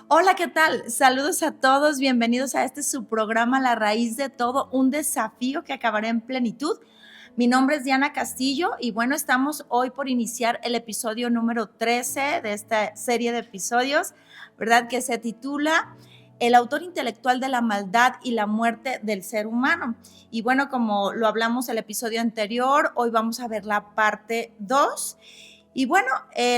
Hola, ¿qué tal? Saludos a todos, bienvenidos a este su programa La Raíz de Todo, un desafío que acabará en plenitud. Mi nombre es Diana Castillo y bueno, estamos hoy por iniciar el episodio número 13 de esta serie de episodios, ¿verdad? Que se titula El autor intelectual de la maldad y la muerte del ser humano. Y bueno, como lo hablamos el episodio anterior, hoy vamos a ver la parte 2. Y bueno,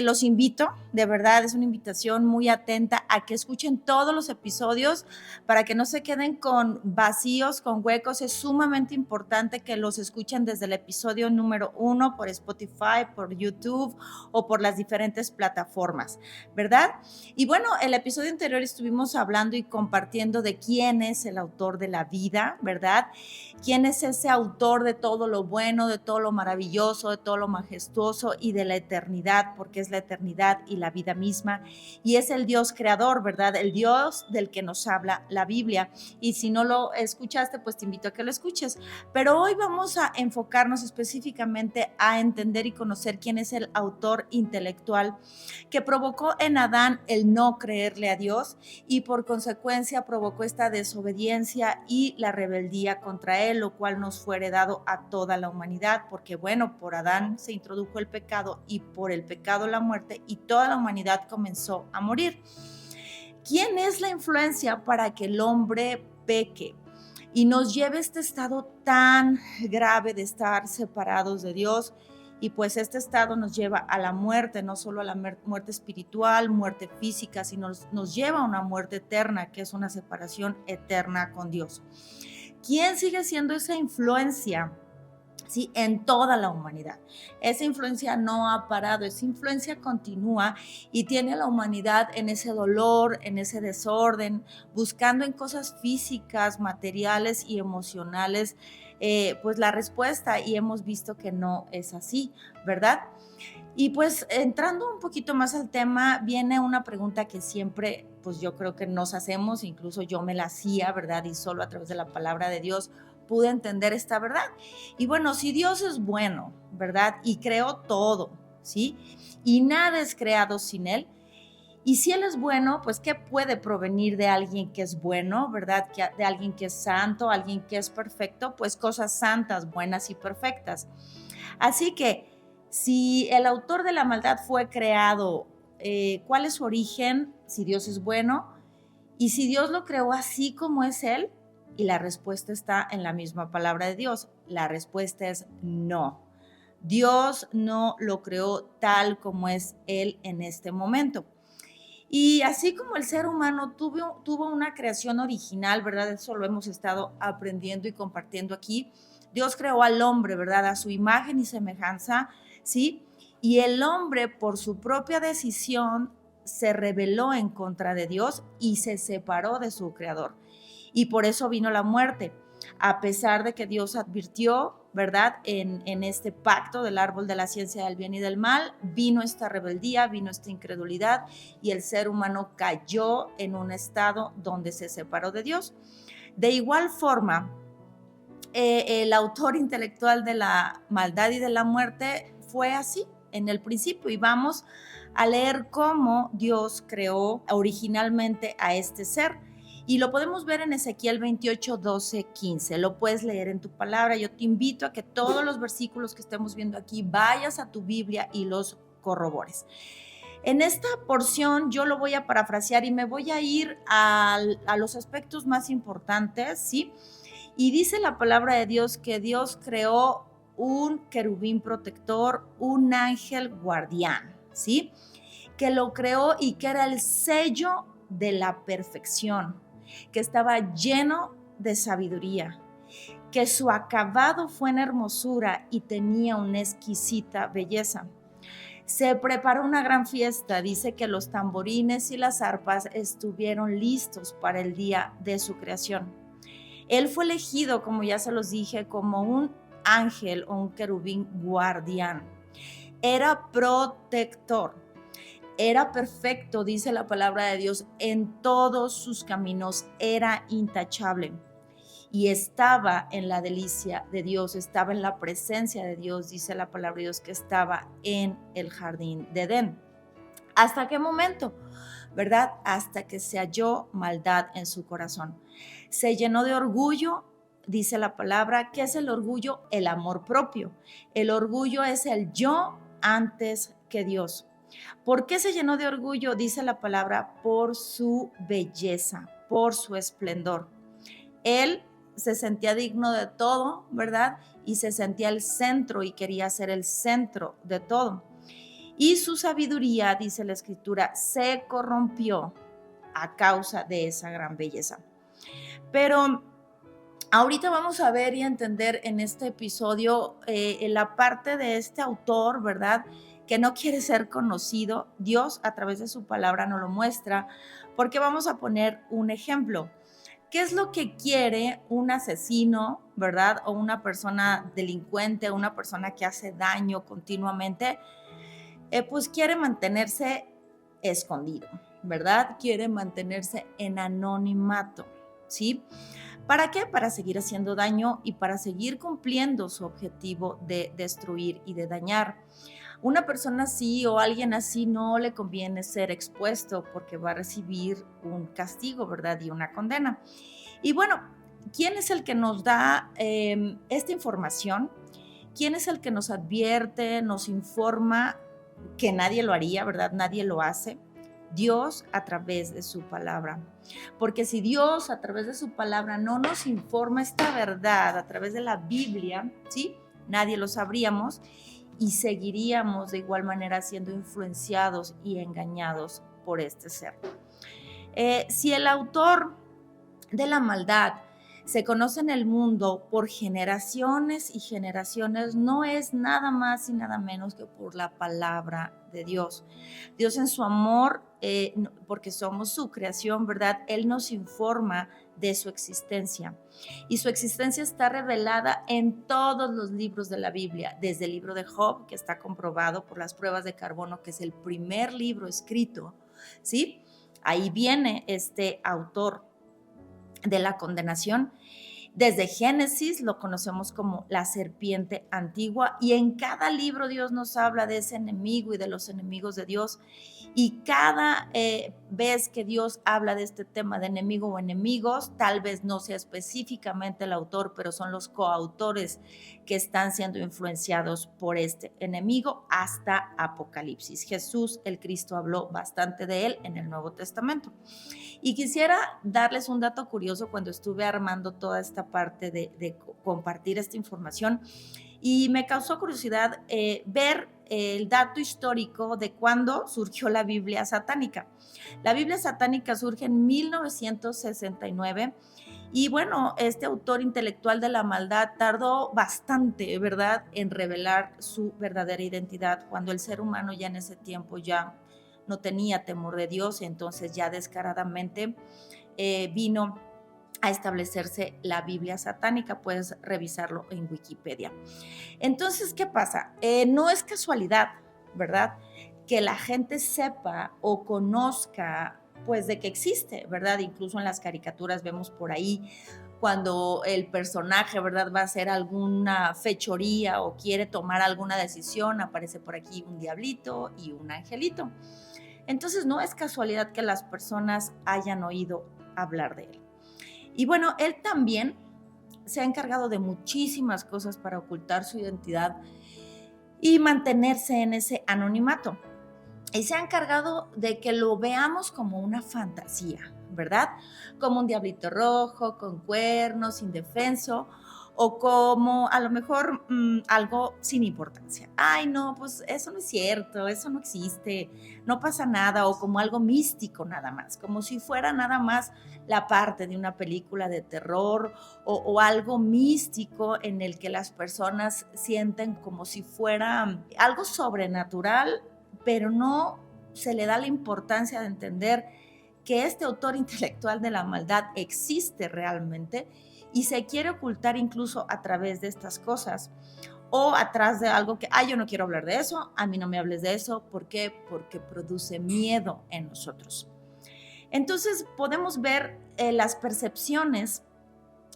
los invito, de verdad, es una invitación muy atenta a que escuchen todos los episodios para que no se queden con vacíos, con huecos. Es sumamente importante que los escuchen desde el episodio número 1 por Spotify, por YouTube o por las diferentes plataformas, ¿verdad? Y bueno, el episodio anterior estuvimos hablando y compartiendo de quién es el autor de la vida, ¿verdad? ¿Quién es ese autor de todo lo bueno, de todo lo maravilloso, de todo lo majestuoso y de la eternidad? Porque es la eternidad y la vida misma. Y es el Dios creador, ¿verdad? El Dios del que nos habla la Biblia. Y si no lo escuchaste, pues te invito a que lo escuches. Pero hoy vamos a enfocarnos específicamente a entender y conocer quién es el autor intelectual que provocó en Adán el no creerle a Dios y por consecuencia provocó esta desobediencia y la rebeldía contra él, lo cual nos fue heredado a toda la humanidad, porque bueno, por Adán se introdujo el pecado y por el pecado la muerte y toda la humanidad comenzó a morir. ¿Quién es la influencia para que el hombre peque y nos lleve a este estado tan grave de estar separados de Dios? Y pues este estado nos lleva a la muerte, no solo a la muerte espiritual, muerte física, sino nos lleva a una muerte eterna, que es una separación eterna con Dios. ¿Quién sigue siendo esa influencia? Sí, en toda la humanidad. Esa influencia no ha parado, esa influencia continúa y tiene a la humanidad en ese dolor, en ese desorden, buscando en cosas físicas, materiales y emocionales, pues la respuesta, y hemos visto que no es así, ¿verdad? Y pues entrando un poquito más al tema, viene una pregunta que siempre, pues yo creo que nos hacemos, incluso yo me la hacía, ¿verdad? Y solo a través de la palabra de Dios pude entender esta verdad. Y bueno, si Dios es bueno, ¿verdad? Y creó todo, ¿sí? Y nada es creado sin Él. Y si Él es bueno, pues ¿qué puede provenir de alguien que es bueno, ¿verdad? De alguien que es santo, alguien que es perfecto, pues cosas santas, buenas y perfectas. Así que si el autor de la maldad fue creado, ¿cuál es su origen? Si Dios es bueno. Y si Dios lo creó así como es Él, y la respuesta está en la misma palabra de Dios. La respuesta es no. Dios no lo creó tal como es Él en este momento. Y así como el ser humano tuvo una creación original, ¿verdad? Eso lo hemos estado aprendiendo y compartiendo aquí. Dios creó al hombre, ¿verdad? A su imagen y semejanza, ¿sí? Y el hombre, por su propia decisión, se rebeló en contra de Dios y se separó de su creador. Y por eso vino la muerte, a pesar de que Dios advirtió, ¿verdad? En este pacto del árbol de la ciencia del bien y del mal, vino esta rebeldía, vino esta incredulidad y el ser humano cayó en un estado donde se separó de Dios. De igual forma, el autor intelectual de la maldad y de la muerte fue así en el principio, y vamos a leer cómo Dios creó originalmente a este ser. Y lo podemos ver en Ezequiel 28, 12, 15. Lo puedes leer en tu palabra. Yo te invito a que todos los versículos que estemos viendo aquí vayas a tu Biblia y los corrobores. En esta porción yo lo voy a parafrasear y me voy a ir a los aspectos más importantes, ¿sí? Y dice la palabra de Dios que Dios creó un querubín protector, un ángel guardián, ¿sí? Que lo creó y que era el sello de la perfección, que estaba lleno de sabiduría, que su acabado fue en hermosura y tenía una exquisita belleza. Se preparó una gran fiesta, dice que los tamborines y las arpas estuvieron listos para el día de su creación. Él fue elegido, como ya se los dije, como un ángel o un querubín guardián. Era protector, era perfecto, dice la palabra de Dios, en todos sus caminos, era intachable. Y estaba en la delicia de Dios, estaba en la presencia de Dios, dice la palabra de Dios, que estaba en el jardín de Edén. ¿Hasta qué momento? ¿Verdad? Hasta que se halló maldad en su corazón. Se llenó de orgullo, dice la palabra. ¿Qué es el orgullo? El amor propio. El orgullo es el yo antes que Dios. ¿Por qué se llenó de orgullo? Dice la palabra, por su belleza, por su esplendor. Él se sentía digno de todo, ¿verdad? Y se sentía el centro y quería ser el centro de todo. Y su sabiduría, dice la Escritura, se corrompió a causa de esa gran belleza. Pero ahorita vamos a ver y entender en este episodio la parte de este autor, ¿verdad? Que no quiere ser conocido. Dios a través de su palabra nos lo muestra, porque vamos a poner un ejemplo. ¿Qué es lo que quiere un asesino, verdad? O una persona delincuente, una persona que hace daño continuamente. Pues quiere mantenerse escondido, ¿verdad? Quiere mantenerse en anonimato, ¿sí? ¿Para qué? Para seguir haciendo daño y para seguir cumpliendo su objetivo de destruir y de dañar. Una persona así o alguien así no le conviene ser expuesto porque va a recibir un castigo, ¿verdad? Y una condena. Y bueno, ¿quién es el que nos da esta información? ¿Quién es el que nos advierte, nos informa que nadie lo haría, ¿verdad? Nadie lo hace. Dios a través de su palabra. Porque si Dios a través de su palabra no nos informa esta verdad a través de la Biblia, ¿sí? Nadie lo sabríamos y seguiríamos de igual manera siendo influenciados y engañados por este ser. Si el autor de la maldad se conoce en el mundo por generaciones y generaciones, no es nada más y nada menos que por la palabra de Dios. Dios en su amor, porque somos su creación, ¿verdad? Él nos informa de su existencia. Y su existencia está revelada en todos los libros de la Biblia, desde el libro de Job, que está comprobado por las pruebas de carbono, que es el primer libro escrito, ¿sí? Ahí viene este autor de la condenación. Desde Génesis lo conocemos como la serpiente antigua y en cada libro Dios nos habla de ese enemigo y de los enemigos de Dios y cada vez que Dios habla de este tema de enemigo o enemigos, tal vez no sea específicamente el autor, pero son los coautores que están siendo influenciados por este enemigo hasta Apocalipsis. Jesús, el Cristo, habló bastante de él en el Nuevo Testamento. Y quisiera darles un dato curioso cuando estuve armando toda esta parte de compartir esta información y me causó curiosidad ver el dato histórico de cuándo surgió la Biblia satánica. La Biblia satánica surge en 1969 y bueno, este autor intelectual de la maldad tardó bastante, ¿verdad?, en revelar su verdadera identidad, cuando el ser humano ya en ese tiempo ya no tenía temor de Dios, entonces ya descaradamente vino a establecerse la Biblia satánica. Puedes revisarlo en Wikipedia. Entonces, ¿qué pasa? No es casualidad, ¿verdad?, que la gente sepa o conozca, pues, de que existe, ¿verdad? Incluso en las caricaturas vemos por ahí cuando el personaje, ¿verdad?, va a hacer alguna fechoría o quiere tomar alguna decisión, aparece por aquí un diablito y un angelito. Entonces no es casualidad que las personas hayan oído hablar de él. Y bueno, él también se ha encargado de muchísimas cosas para ocultar su identidad y mantenerse en ese anonimato. Y se ha encargado de que lo veamos como una fantasía, ¿verdad? Como un diablito rojo, con cuernos, indefenso, o como a lo mejor algo sin importancia. Ay, no, pues eso no es cierto, eso no existe, no pasa nada, o como algo místico nada más, como si fuera nada más la parte de una película de terror o algo místico en el que las personas sienten como si fuera algo sobrenatural, pero no se le da la importancia de entender que este autor intelectual de la maldad existe realmente y se quiere ocultar incluso a través de estas cosas o atrás de algo que, yo no quiero hablar de eso, a mí no me hables de eso. ¿Por qué? Porque produce miedo en nosotros. Entonces podemos ver las percepciones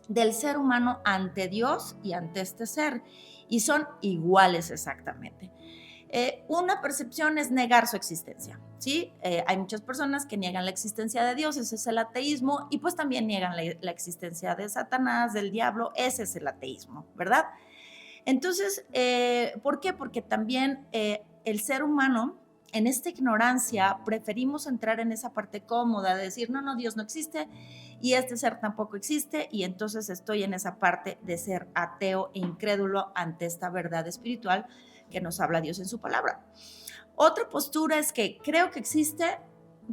del ser humano ante Dios y ante este ser y son iguales exactamente. Una percepción es negar su existencia, ¿sí? Hay muchas personas que niegan la existencia de Dios, ese es el ateísmo, y pues también niegan la existencia de Satanás, del diablo, ese es el ateísmo, ¿verdad? Entonces, ¿por qué? Porque también el ser humano, en esta ignorancia, preferimos entrar en esa parte cómoda de decir, no, no, Dios no existe y este ser tampoco existe, y entonces estoy en esa parte de ser ateo e incrédulo ante esta verdad espiritual que nos habla Dios en su palabra. Otra postura es que creo que existe.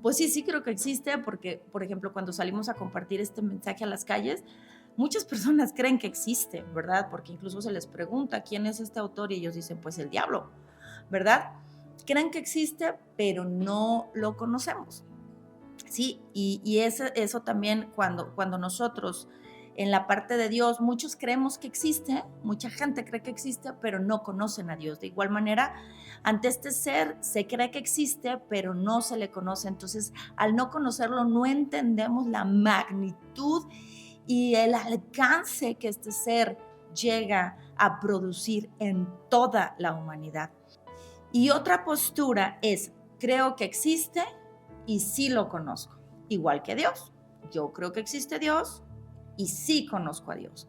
Pues sí, sí creo que existe, porque, por ejemplo, cuando salimos a compartir este mensaje a las calles, muchas personas creen que existe, ¿verdad? Porque incluso se les pregunta quién es este autor y ellos dicen, pues el diablo, ¿verdad? Creen que existe, pero no lo conocemos, ¿sí? Y eso también cuando nosotros en la parte de Dios, muchos creemos que existe, mucha gente cree que existe, pero no conocen a Dios. De igual manera, ante este ser se cree que existe, pero no se le conoce. Entonces, al no conocerlo, no entendemos la magnitud y el alcance que este ser llega a producir en toda la humanidad. Y otra postura es, creo que existe y sí lo conozco, igual que Dios. Yo creo que existe Dios y sí conozco a Dios.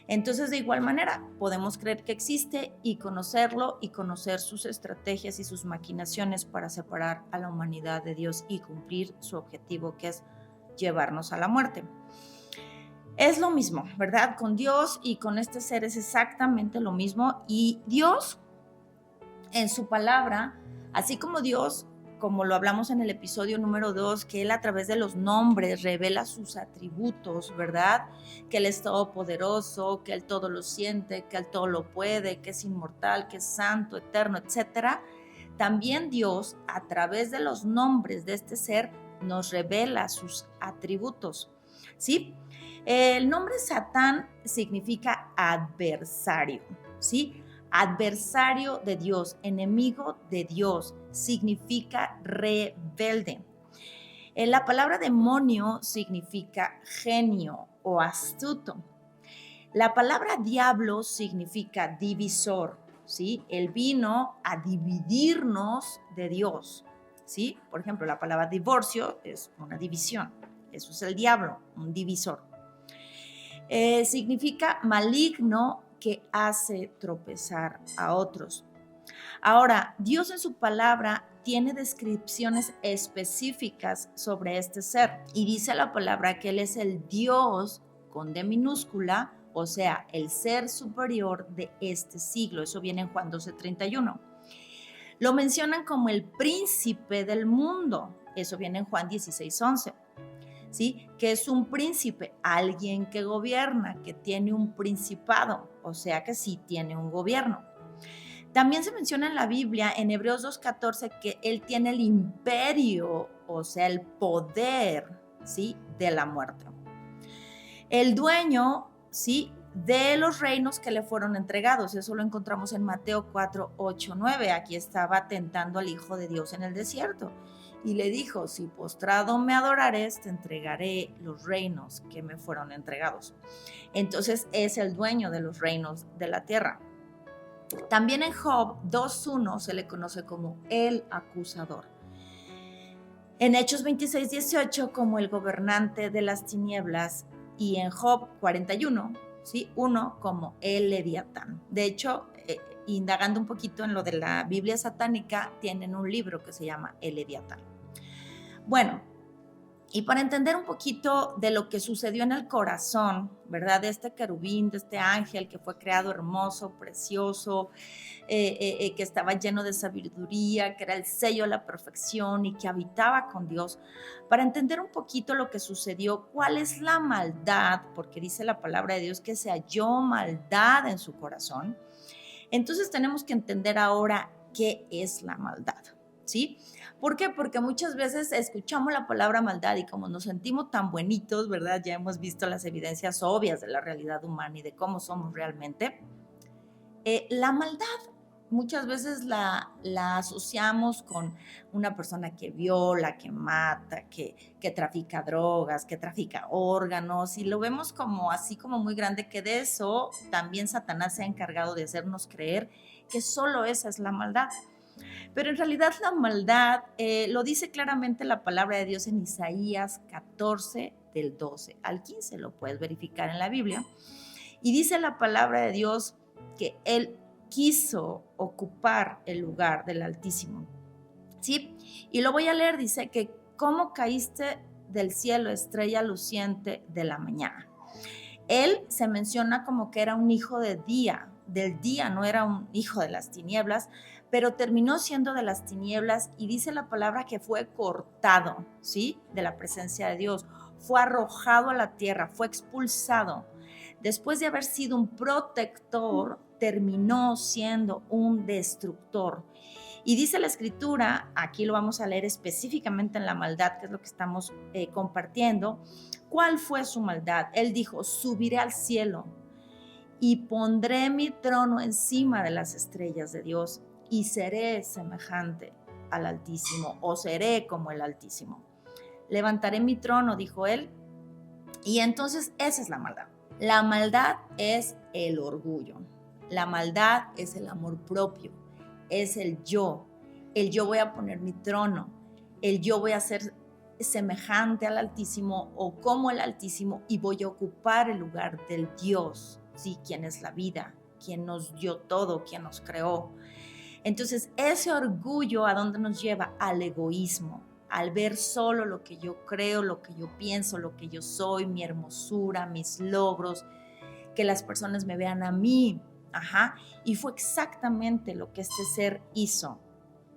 Entonces, de igual manera, podemos creer que existe y conocerlo y conocer sus estrategias y sus maquinaciones para separar a la humanidad de Dios y cumplir su objetivo, que es llevarnos a la muerte. Es lo mismo, ¿verdad? Con Dios y con este ser es exactamente lo mismo. Y Dios, en su palabra, así como Dios, como lo hablamos en el episodio número 2, que Él a través de los nombres revela sus atributos, ¿verdad? Que Él es todopoderoso, que Él todo lo siente, que Él todo lo puede, que es inmortal, que es santo, eterno, etcétera. También Dios, a través de los nombres de este ser, nos revela sus atributos, ¿sí? El nombre Satán significa adversario, ¿sí? Adversario de Dios, enemigo de Dios, significa rebelde. La palabra demonio significa genio o astuto. La palabra diablo significa divisor, ¿sí? Él vino a dividirnos de Dios, ¿sí? Por ejemplo, la palabra divorcio es una división. Eso es el diablo, un divisor. Significa maligno que hace tropezar a otros. Ahora, Dios en su palabra tiene descripciones específicas sobre este ser y dice la palabra que Él es el Dios con D minúscula, o sea, el ser superior de este siglo. Eso viene en Juan 12:31. Lo mencionan como el príncipe del mundo. Eso viene en Juan 16:11. ¿Sí? Que es un príncipe, alguien que gobierna, que tiene un principado, o sea que sí tiene un gobierno. También se menciona en la Biblia, en Hebreos 2:14, que Él tiene el imperio, o sea, el poder, ¿sí? De la muerte. El dueño, ¿sí? De los reinos que le fueron entregados. Eso lo encontramos en Mateo 4:8-9. Aquí estaba tentando al Hijo de Dios en el desierto. Y le dijo, si postrado me adorares, te entregaré los reinos que me fueron entregados. Entonces es el dueño de los reinos de la tierra. También en Job 2:1 se le conoce como el acusador. En Hechos 26:18 como el gobernante de las tinieblas y en Job 41, ¿sí? 1 como el Leviatán. De hecho, indagando un poquito en lo de la Biblia satánica, tienen un libro que se llama El Leviatán. Bueno, y para entender un poquito de lo que sucedió en el corazón, ¿verdad? De este querubín, de este ángel que fue creado hermoso, precioso, que estaba lleno de sabiduría, que era el sello de la perfección y que habitaba con Dios. Para entender un poquito lo que sucedió, cuál es la maldad, porque dice la palabra de Dios que se halló maldad en su corazón. Entonces tenemos que entender ahora qué es la maldad, ¿sí? ¿Por qué? Porque muchas veces escuchamos la palabra maldad y como nos sentimos tan buenitos, ¿verdad? Ya hemos visto las evidencias obvias de la realidad humana y de cómo somos realmente. La maldad muchas veces la asociamos con una persona que viola, que mata, que trafica drogas, que trafica órganos, y lo vemos como así como muy grande, que de eso también Satanás se ha encargado de hacernos creer que solo esa es la maldad. Pero en realidad la maldad lo dice claramente la palabra de Dios en Isaías 14, del 12 al 15, lo puedes verificar en la Biblia. Y dice la palabra de Dios que él quiso ocupar el lugar del Altísimo. ¿Sí? Y lo voy a leer, dice que cómo caíste del cielo, estrella luciente de la mañana. Él se menciona como que era un hijo del día, no era un hijo de las tinieblas, pero terminó siendo de las tinieblas y dice la palabra que fue cortado, ¿sí? De la presencia de Dios, fue arrojado a la tierra, fue expulsado. Después de haber sido un protector, terminó siendo un destructor. Y dice la escritura, aquí lo vamos a leer específicamente en la maldad, que es lo que estamos compartiendo. ¿Cuál fue su maldad? Él dijo, subiré al cielo y pondré mi trono encima de las estrellas de Dios y seré semejante al Altísimo, o seré como el Altísimo. Levantaré mi trono, dijo él, y entonces esa es la maldad. La maldad es el orgullo. La maldad es el amor propio. Es el yo voy a poner mi trono, el yo voy a ser semejante al Altísimo o como el Altísimo y voy a ocupar el lugar del Dios, ¿sí? Quien es la vida, quien nos dio todo, quien nos creó. Entonces ese orgullo, ¿a dónde nos lleva? Al egoísmo, al ver solo lo que yo creo, lo que yo pienso, lo que yo soy, mi hermosura, mis logros, que las personas me vean a mí. Y fue exactamente lo que este ser hizo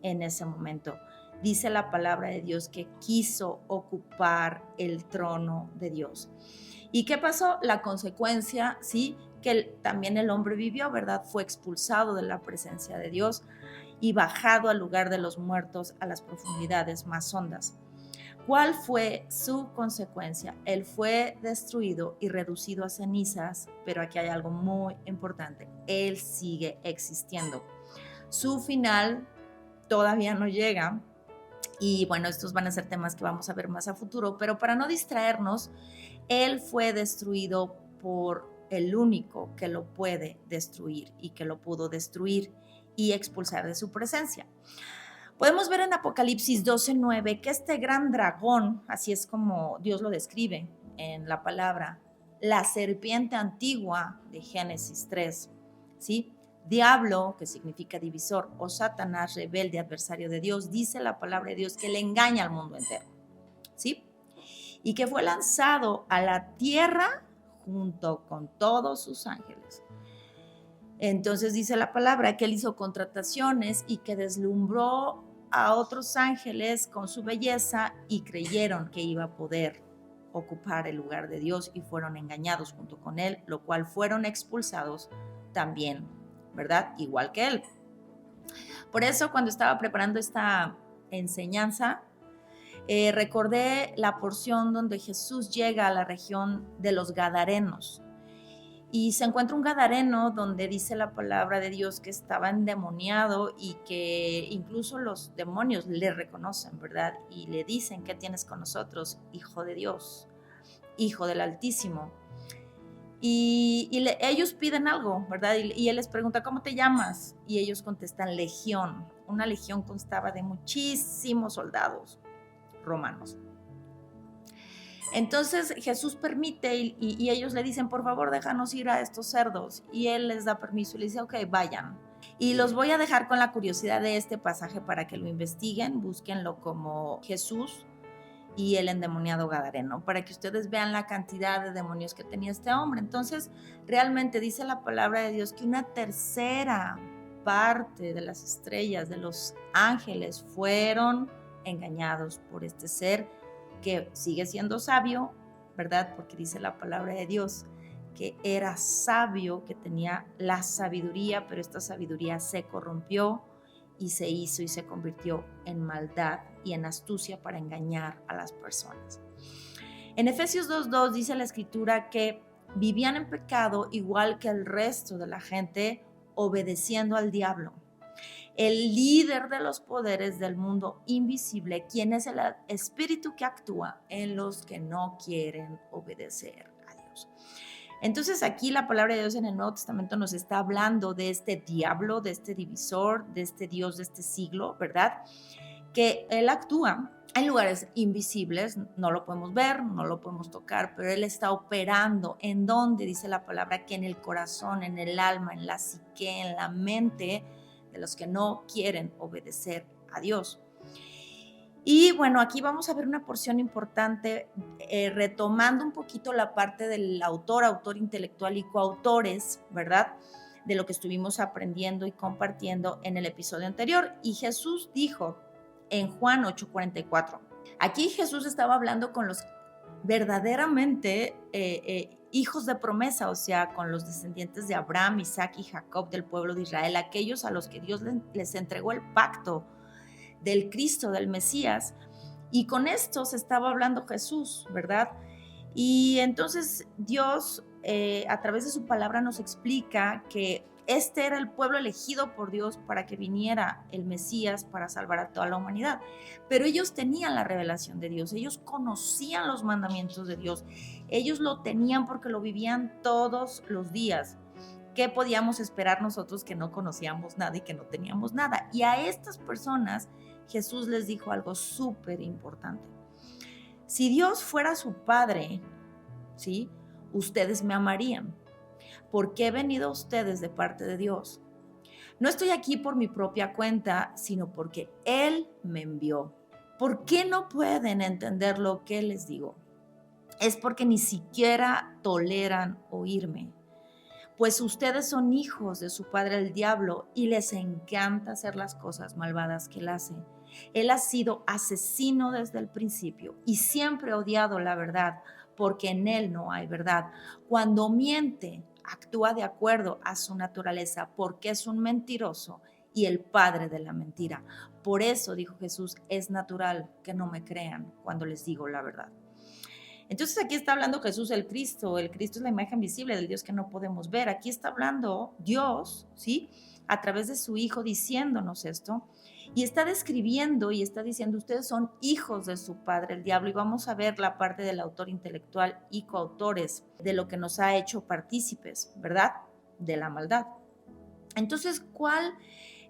en ese momento. Dice la palabra de Dios que quiso ocupar el trono de Dios. ¿Y qué pasó? La consecuencia, sí, que también el hombre vivió, ¿verdad? Fue expulsado de la presencia de Dios y bajado al lugar de los muertos, a las profundidades más hondas. ¿Cuál fue su consecuencia? Él fue destruido y reducido a cenizas, pero aquí hay algo muy importante. Él sigue existiendo. Su final todavía no llega y bueno, estos van a ser temas que vamos a ver más a futuro, pero para no distraernos, él fue destruido por el único que lo puede destruir y que lo pudo destruir y expulsar de su presencia. Podemos ver en Apocalipsis 12:9 que este gran dragón, así es como Dios lo describe en la palabra, la serpiente antigua de Génesis 3, ¿sí? Diablo, que significa divisor, o Satanás, rebelde, adversario de Dios, dice la palabra de Dios que le engaña al mundo entero, ¿sí? Y que fue lanzado a la tierra junto con todos sus ángeles. Entonces dice la palabra que él hizo contrataciones y que deslumbró a otros ángeles con su belleza y creyeron que iba a poder ocupar el lugar de Dios y fueron engañados junto con él, lo cual fueron expulsados también, ¿verdad? Igual que él. Por eso cuando estaba preparando esta enseñanza, recordé la porción donde Jesús llega a la región de los Gadarenos. Y se encuentra un gadareno donde dice la palabra de Dios que estaba endemoniado y que incluso los demonios le reconocen, ¿verdad? Y le dicen, ¿qué tienes con nosotros? Hijo de Dios, Hijo del Altísimo. Y ellos piden algo, ¿verdad? Y él les pregunta, ¿cómo te llamas? Y ellos contestan, legión. Una legión constaba de muchísimos soldados romanos. Entonces Jesús permite y ellos le dicen, por favor, déjanos ir a estos cerdos. Y él les da permiso y les dice, ok, vayan. Y los voy a dejar con la curiosidad de este pasaje para que lo investiguen, búsquenlo como Jesús y el endemoniado gadareno, para que ustedes vean la cantidad de demonios que tenía este hombre. Entonces, realmente dice la palabra de Dios que una tercera parte de las estrellas, de los ángeles, fueron engañados por este ser que sigue siendo sabio, ¿verdad? Porque dice la palabra de Dios que era sabio, que tenía la sabiduría, pero esta sabiduría se corrompió y se hizo y se convirtió en maldad y en astucia para engañar a las personas. En Efesios 2:2 dice la escritura que vivían en pecado igual que el resto de la gente, obedeciendo al diablo, el líder de los poderes del mundo invisible, quien es el espíritu que actúa en los que no quieren obedecer a Dios. Entonces aquí la palabra de Dios en el Nuevo Testamento nos está hablando de este diablo, de este divisor, de este Dios de este siglo, ¿verdad? Que él actúa en lugares invisibles, no lo podemos ver, no lo podemos tocar, pero él está operando en donde dice la palabra que en el corazón, en el alma, en la psique, en la mente de los que no quieren obedecer a Dios. Y bueno, aquí vamos a ver una porción importante, retomando un poquito la parte del autor intelectual y coautores, ¿verdad? De lo que estuvimos aprendiendo y compartiendo en el episodio anterior. Y Jesús dijo en Juan 8:44, aquí Jesús estaba hablando con los verdaderamente hijos de promesa, o sea, con los descendientes de Abraham, Isaac y Jacob del pueblo de Israel, aquellos a los que Dios les entregó el pacto del Cristo, del Mesías, y con esto se estaba hablando Jesús, ¿verdad? Y entonces Dios, a través de su palabra, nos explica que este era el pueblo elegido por Dios para que viniera el Mesías para salvar a toda la humanidad. Pero ellos tenían la revelación de Dios, ellos conocían los mandamientos de Dios, ellos lo tenían porque lo vivían todos los días. ¿Qué podíamos esperar nosotros que no conocíamos nada y que no teníamos nada? Y a estas personas Jesús les dijo algo súper importante. Si Dios fuera su Padre, ¿sí? Ustedes me amarían, porque he venido a ustedes de parte de Dios. No estoy aquí por mi propia cuenta, sino porque Él me envió. ¿Por qué no pueden entender lo que les digo? Es porque ni siquiera toleran oírme. Pues ustedes son hijos de su padre el diablo y les encanta hacer las cosas malvadas que él hace. Él ha sido asesino desde el principio y siempre ha odiado la verdad, porque en él no hay verdad. Cuando miente, actúa de acuerdo a su naturaleza, porque es un mentiroso y el padre de la mentira. Por eso, dijo Jesús, es natural que no me crean cuando les digo la verdad. Entonces aquí está hablando Jesús, el Cristo es la imagen visible del Dios que no podemos ver. Aquí está hablando Dios, ¿sí? A través de su Hijo diciéndonos esto, y está describiendo y está diciendo, ustedes son hijos de su padre, el diablo, y vamos a ver la parte del autor intelectual y coautores de lo que nos ha hecho partícipes, ¿verdad? De la maldad. Entonces, ¿cuál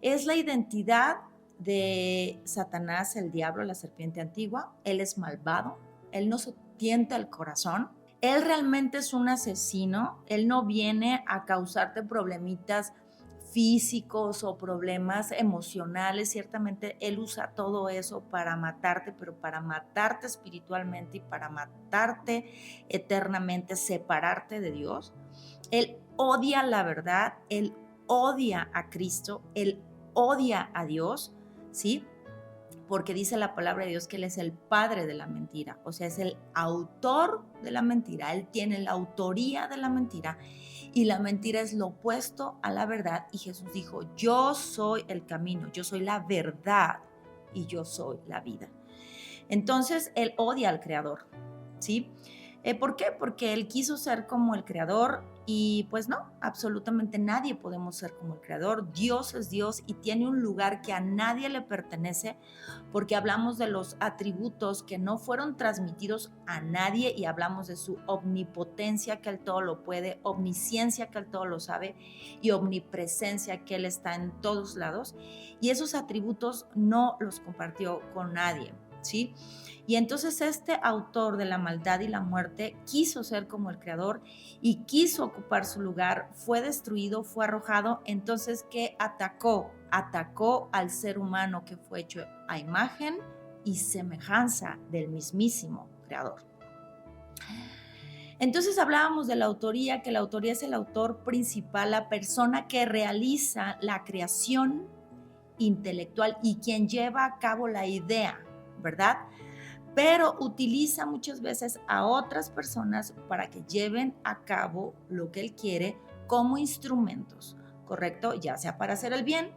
es la identidad de Satanás, el diablo, la serpiente antigua? Él es malvado, él no se tienta el corazón, él realmente es un asesino, él no viene a causarte problemitas físicos o problemas emocionales, ciertamente él usa todo eso para matarte, pero para matarte espiritualmente y para matarte eternamente, separarte de Dios. Él odia la verdad, él odia a Cristo, él odia a Dios, ¿sí? Porque dice la palabra de Dios que Él es el padre de la mentira, o sea, es el autor de la mentira, Él tiene la autoría de la mentira y la mentira es lo opuesto a la verdad. Y Jesús dijo, yo soy el camino, yo soy la verdad y yo soy la vida. Entonces, Él odia al Creador, ¿sí? ¿Por qué? Porque Él quiso ser como el Creador y pues no, absolutamente nadie podemos ser como el Creador. Dios es Dios y tiene un lugar que a nadie le pertenece, porque hablamos de los atributos que no fueron transmitidos a nadie y hablamos de su omnipotencia, que Él todo lo puede, omnisciencia, que Él todo lo sabe, y omnipresencia, que Él está en todos lados. Y esos atributos no los compartió con nadie, ¿sí? Y entonces este autor de la maldad y la muerte quiso ser como el Creador y quiso ocupar su lugar, fue destruido, fue arrojado. Entonces, ¿qué atacó? Atacó al ser humano que fue hecho a imagen y semejanza del mismísimo Creador. Entonces hablábamos de la autoría, que la autoría es el autor principal, la persona que realiza la creación intelectual y quien lleva a cabo la idea, ¿verdad? Pero utiliza muchas veces a otras personas para que lleven a cabo lo que él quiere como instrumentos, ¿correcto? Ya sea para hacer el bien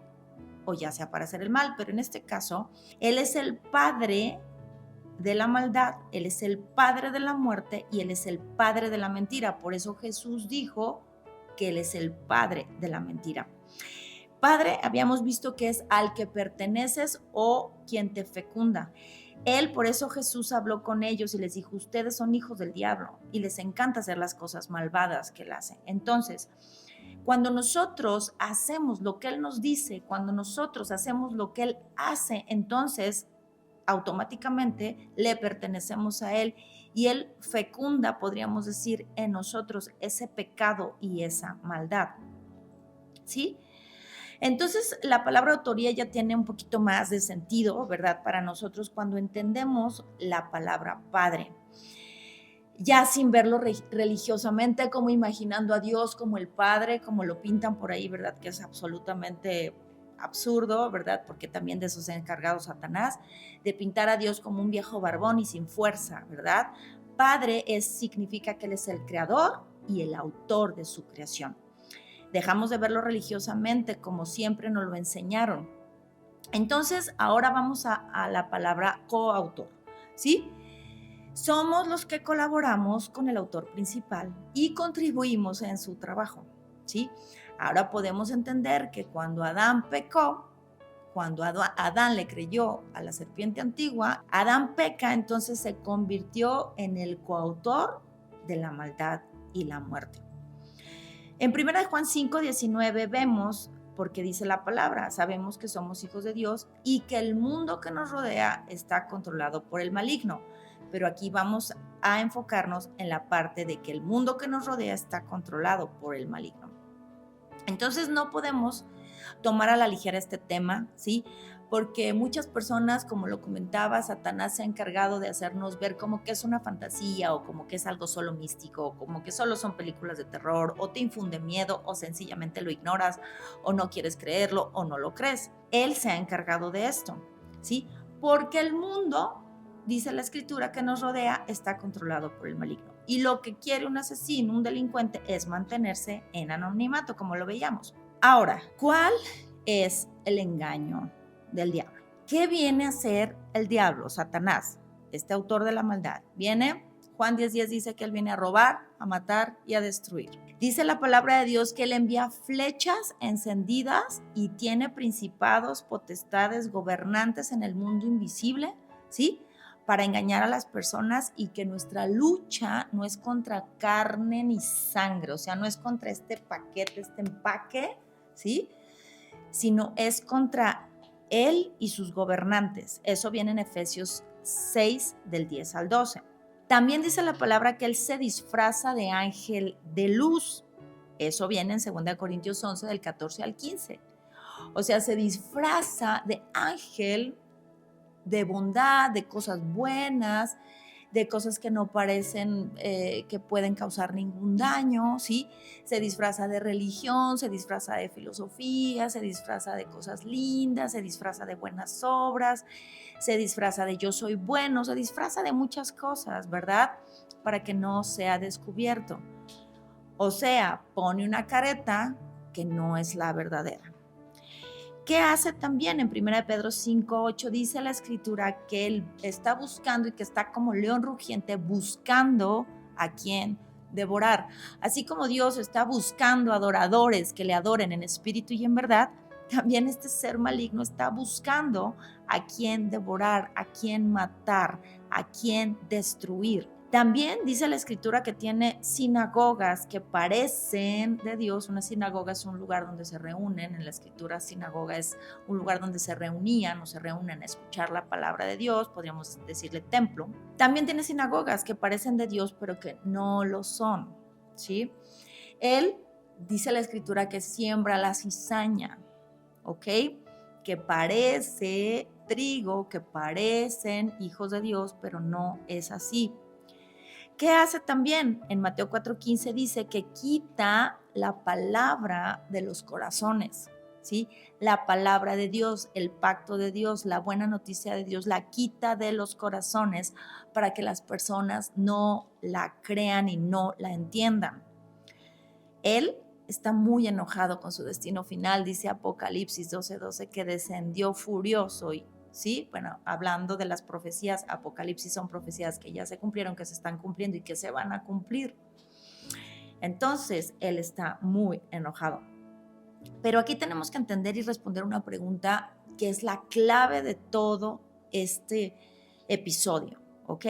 o ya sea para hacer el mal, pero en este caso, él es el padre de la maldad, él es el padre de la muerte y él es el padre de la mentira. Por eso Jesús dijo que él es el padre de la mentira. Padre, habíamos visto que es al que perteneces o quien te fecunda. Él, por eso Jesús habló con ellos y les dijo, ustedes son hijos del diablo y les encanta hacer las cosas malvadas que él hace. Entonces, cuando nosotros hacemos lo que él nos dice, cuando nosotros hacemos lo que él hace, entonces automáticamente le pertenecemos a él y él fecunda, podríamos decir, en nosotros ese pecado y esa maldad. ¿Sí? Entonces, la palabra autoría ya tiene un poquito más de sentido, ¿verdad? Para nosotros cuando entendemos la palabra padre. Ya sin verlo religiosamente, como imaginando a Dios como el Padre, como lo pintan por ahí, ¿verdad? Que es absolutamente absurdo, ¿verdad? Porque también de eso se ha encargado Satanás, de pintar a Dios como un viejo barbón y sin fuerza, ¿verdad? Padre significa que Él es el creador y el autor de su creación. Dejamos de verlo religiosamente como siempre nos lo enseñaron. Entonces, ahora vamos a la palabra coautor, ¿sí? Somos los que colaboramos con el autor principal y contribuimos en su trabajo, ¿sí? Ahora podemos entender que cuando Adán pecó, cuando Adán le creyó a la serpiente antigua, Adán peca, entonces se convirtió en el coautor de la maldad y la muerte. En 1 Juan 5:19 vemos, porque dice la palabra, sabemos que somos hijos de Dios y que el mundo que nos rodea está controlado por el maligno. Pero aquí vamos a enfocarnos en la parte de que el mundo que nos rodea está controlado por el maligno. Entonces no podemos tomar a la ligera este tema, ¿sí? Porque muchas personas, como lo comentaba, Satanás se ha encargado de hacernos ver como que es una fantasía o como que es algo solo místico, o como que solo son películas de terror o te infunde miedo o sencillamente lo ignoras o no quieres creerlo o no lo crees. Él se ha encargado de esto, ¿sí? Porque el mundo, dice la escritura, que nos rodea está controlado por el maligno. Y lo que quiere un asesino, un delincuente, es mantenerse en anonimato, como lo veíamos. Ahora, ¿cuál es el engaño del diablo? ¿Qué viene a hacer el diablo, Satanás, este autor de la maldad? Juan 10:10 dice que él viene a robar, a matar y a destruir. Dice la palabra de Dios que él envía flechas encendidas y tiene principados, potestades, gobernantes en el mundo invisible, ¿sí? Para engañar a las personas y que nuestra lucha no es contra carne ni sangre, o sea, no es contra este paquete, este empaque, ¿sí? Sino es contra él y sus gobernantes. Eso viene en Efesios 6, del 10 al 12. También dice la palabra que él se disfraza de ángel de luz. Eso viene en 2 Corintios 11, del 14 al 15. O sea, se disfraza de ángel de bondad, de cosas buenas, de cosas que no parecen que pueden causar ningún daño, ¿sí? Se disfraza de religión, se disfraza de filosofía, se disfraza de cosas lindas, se disfraza de buenas obras, se disfraza de yo soy bueno, se disfraza de muchas cosas, ¿verdad? Para que no sea descubierto. O sea, pone una careta que no es la verdadera. ¿Qué hace también? En 1 Pedro 5:8 dice la escritura que él está buscando y que está como león rugiente buscando a quien devorar. Así como Dios está buscando adoradores que le adoren en espíritu y en verdad, también este ser maligno está buscando a quien devorar, a quien matar, a quien destruir. También dice la escritura que tiene sinagogas que parecen de Dios. Una sinagoga es un lugar donde se reúnen. En la escritura, sinagoga es un lugar donde se reunían o se reúnen a escuchar la palabra de Dios. Podríamos decirle templo. También tiene sinagogas que parecen de Dios, pero que no lo son, ¿sí? Él, dice la escritura, que siembra la cizaña, ¿ok? Que parece trigo, que parecen hijos de Dios, pero no es así. ¿Qué hace también? En Mateo 4:15 dice que quita la palabra de los corazones, ¿sí? La palabra de Dios, el pacto de Dios, la buena noticia de Dios, la quita de los corazones para que las personas no la crean y no la entiendan. Él está muy enojado con su destino final, dice Apocalipsis 12:12, que descendió furioso y ¿sí? Bueno, hablando de las profecías, Apocalipsis son profecías que ya se cumplieron, que se están cumpliendo y que se van a cumplir. Entonces, él está muy enojado. Pero aquí tenemos que entender y responder una pregunta que es la clave de todo este episodio, ¿ok?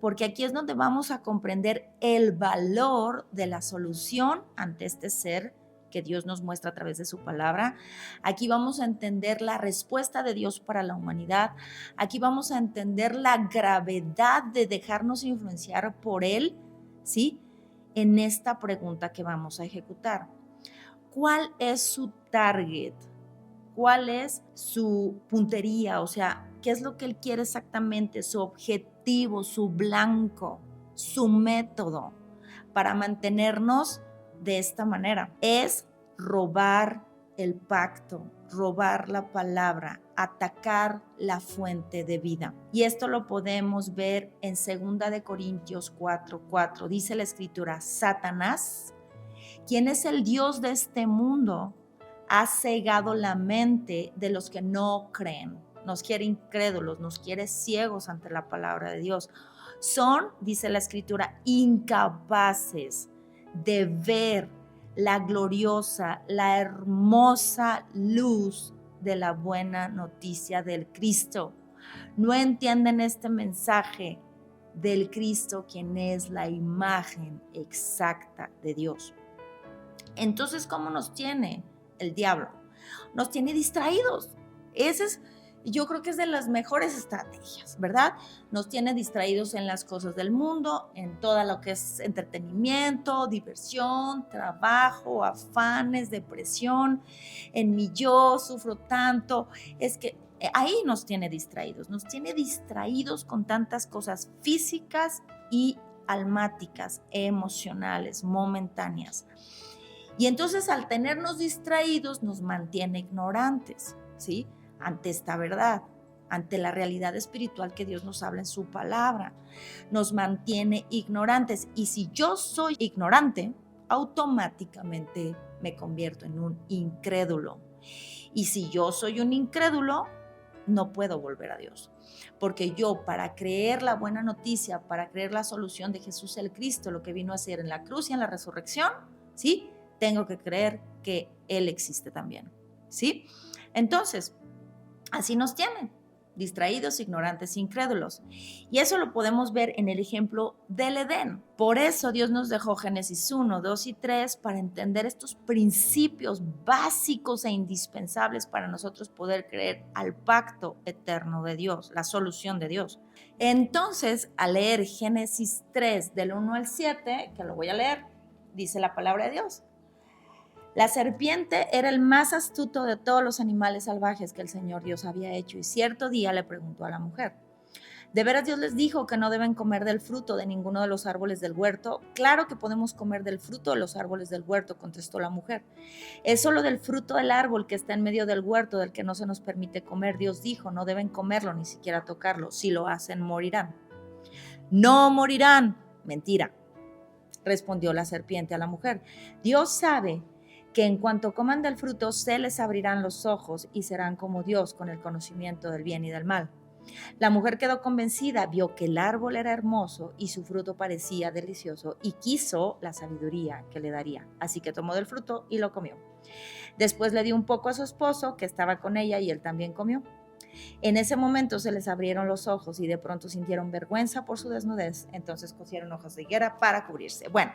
Porque aquí es donde vamos a comprender el valor de la solución ante este ser que Dios nos muestra a través de su palabra. Aquí vamos a entender la respuesta de Dios para la humanidad. Aquí vamos a entender la gravedad de dejarnos influenciar por Él, ¿sí? En esta pregunta que vamos a ejecutar. ¿Cuál es su target? ¿Cuál es su puntería? O sea, ¿qué es lo que Él quiere exactamente? Su objetivo, su blanco, su método para mantenernos de esta manera. Es robar el pacto, robar la palabra, atacar la fuente de vida. Y esto lo podemos ver en 2 de Corintios 4:4. Dice la escritura, Satanás, quien es el Dios de este mundo, ha cegado la mente de los que no creen. Nos quiere incrédulos, nos quiere ciegos ante la palabra de Dios. Son, dice la escritura, incapaces de ver la gloriosa, la hermosa luz de la buena noticia del Cristo. No entienden este mensaje del Cristo, quien es la imagen exacta de Dios. Entonces, ¿cómo nos tiene el diablo? Nos tiene distraídos. Yo creo que es de las mejores estrategias, ¿verdad? Nos tiene distraídos en las cosas del mundo, en todo lo que es entretenimiento, diversión, trabajo, afanes, depresión, en mi yo sufro tanto. Es que ahí nos tiene distraídos con tantas cosas físicas y almáticas, emocionales, momentáneas. Y entonces al tenernos distraídos nos mantiene ignorantes, ¿sí? Ante esta verdad, ante la realidad espiritual que Dios nos habla en su palabra. Nos mantiene ignorantes. Y si yo soy ignorante, automáticamente me convierto en un incrédulo. Y si yo soy un incrédulo, no puedo volver a Dios. Porque yo, para creer la buena noticia, para creer la solución de Jesús el Cristo, lo que vino a hacer en la cruz y en la resurrección, ¿sí? Tengo que creer que Él existe también, ¿sí? Entonces, así nos tienen, distraídos, ignorantes, incrédulos. Y eso lo podemos ver en el ejemplo del Edén. Por eso Dios nos dejó Génesis 1, 2 y 3 para entender estos principios básicos e indispensables para nosotros poder creer al pacto eterno de Dios, la solución de Dios. Entonces, al leer Génesis 3 del 1 al 7, que lo voy a leer, dice la palabra de Dios. La serpiente era el más astuto de todos los animales salvajes que el Señor Dios había hecho, y cierto día le preguntó a la mujer, ¿de veras Dios les dijo que no deben comer del fruto de ninguno de los árboles del huerto? Claro que podemos comer del fruto de los árboles del huerto, contestó la mujer. Es solo del fruto del árbol que está en medio del huerto del que no se nos permite comer. Dios dijo, no deben comerlo, ni siquiera tocarlo. Si lo hacen, morirán. No morirán. Mentira, respondió la serpiente a la mujer. Dios sabe que en cuanto coman del fruto se les abrirán los ojos y serán como Dios con el conocimiento del bien y del mal. La mujer quedó convencida, vio que el árbol era hermoso y su fruto parecía delicioso y quiso la sabiduría que le daría. Así que tomó del fruto y lo comió. Después le dio un poco a su esposo que estaba con ella y él también comió. En ese momento se les abrieron los ojos y de pronto sintieron vergüenza por su desnudez. Entonces cosieron hojas de higuera para cubrirse. Bueno,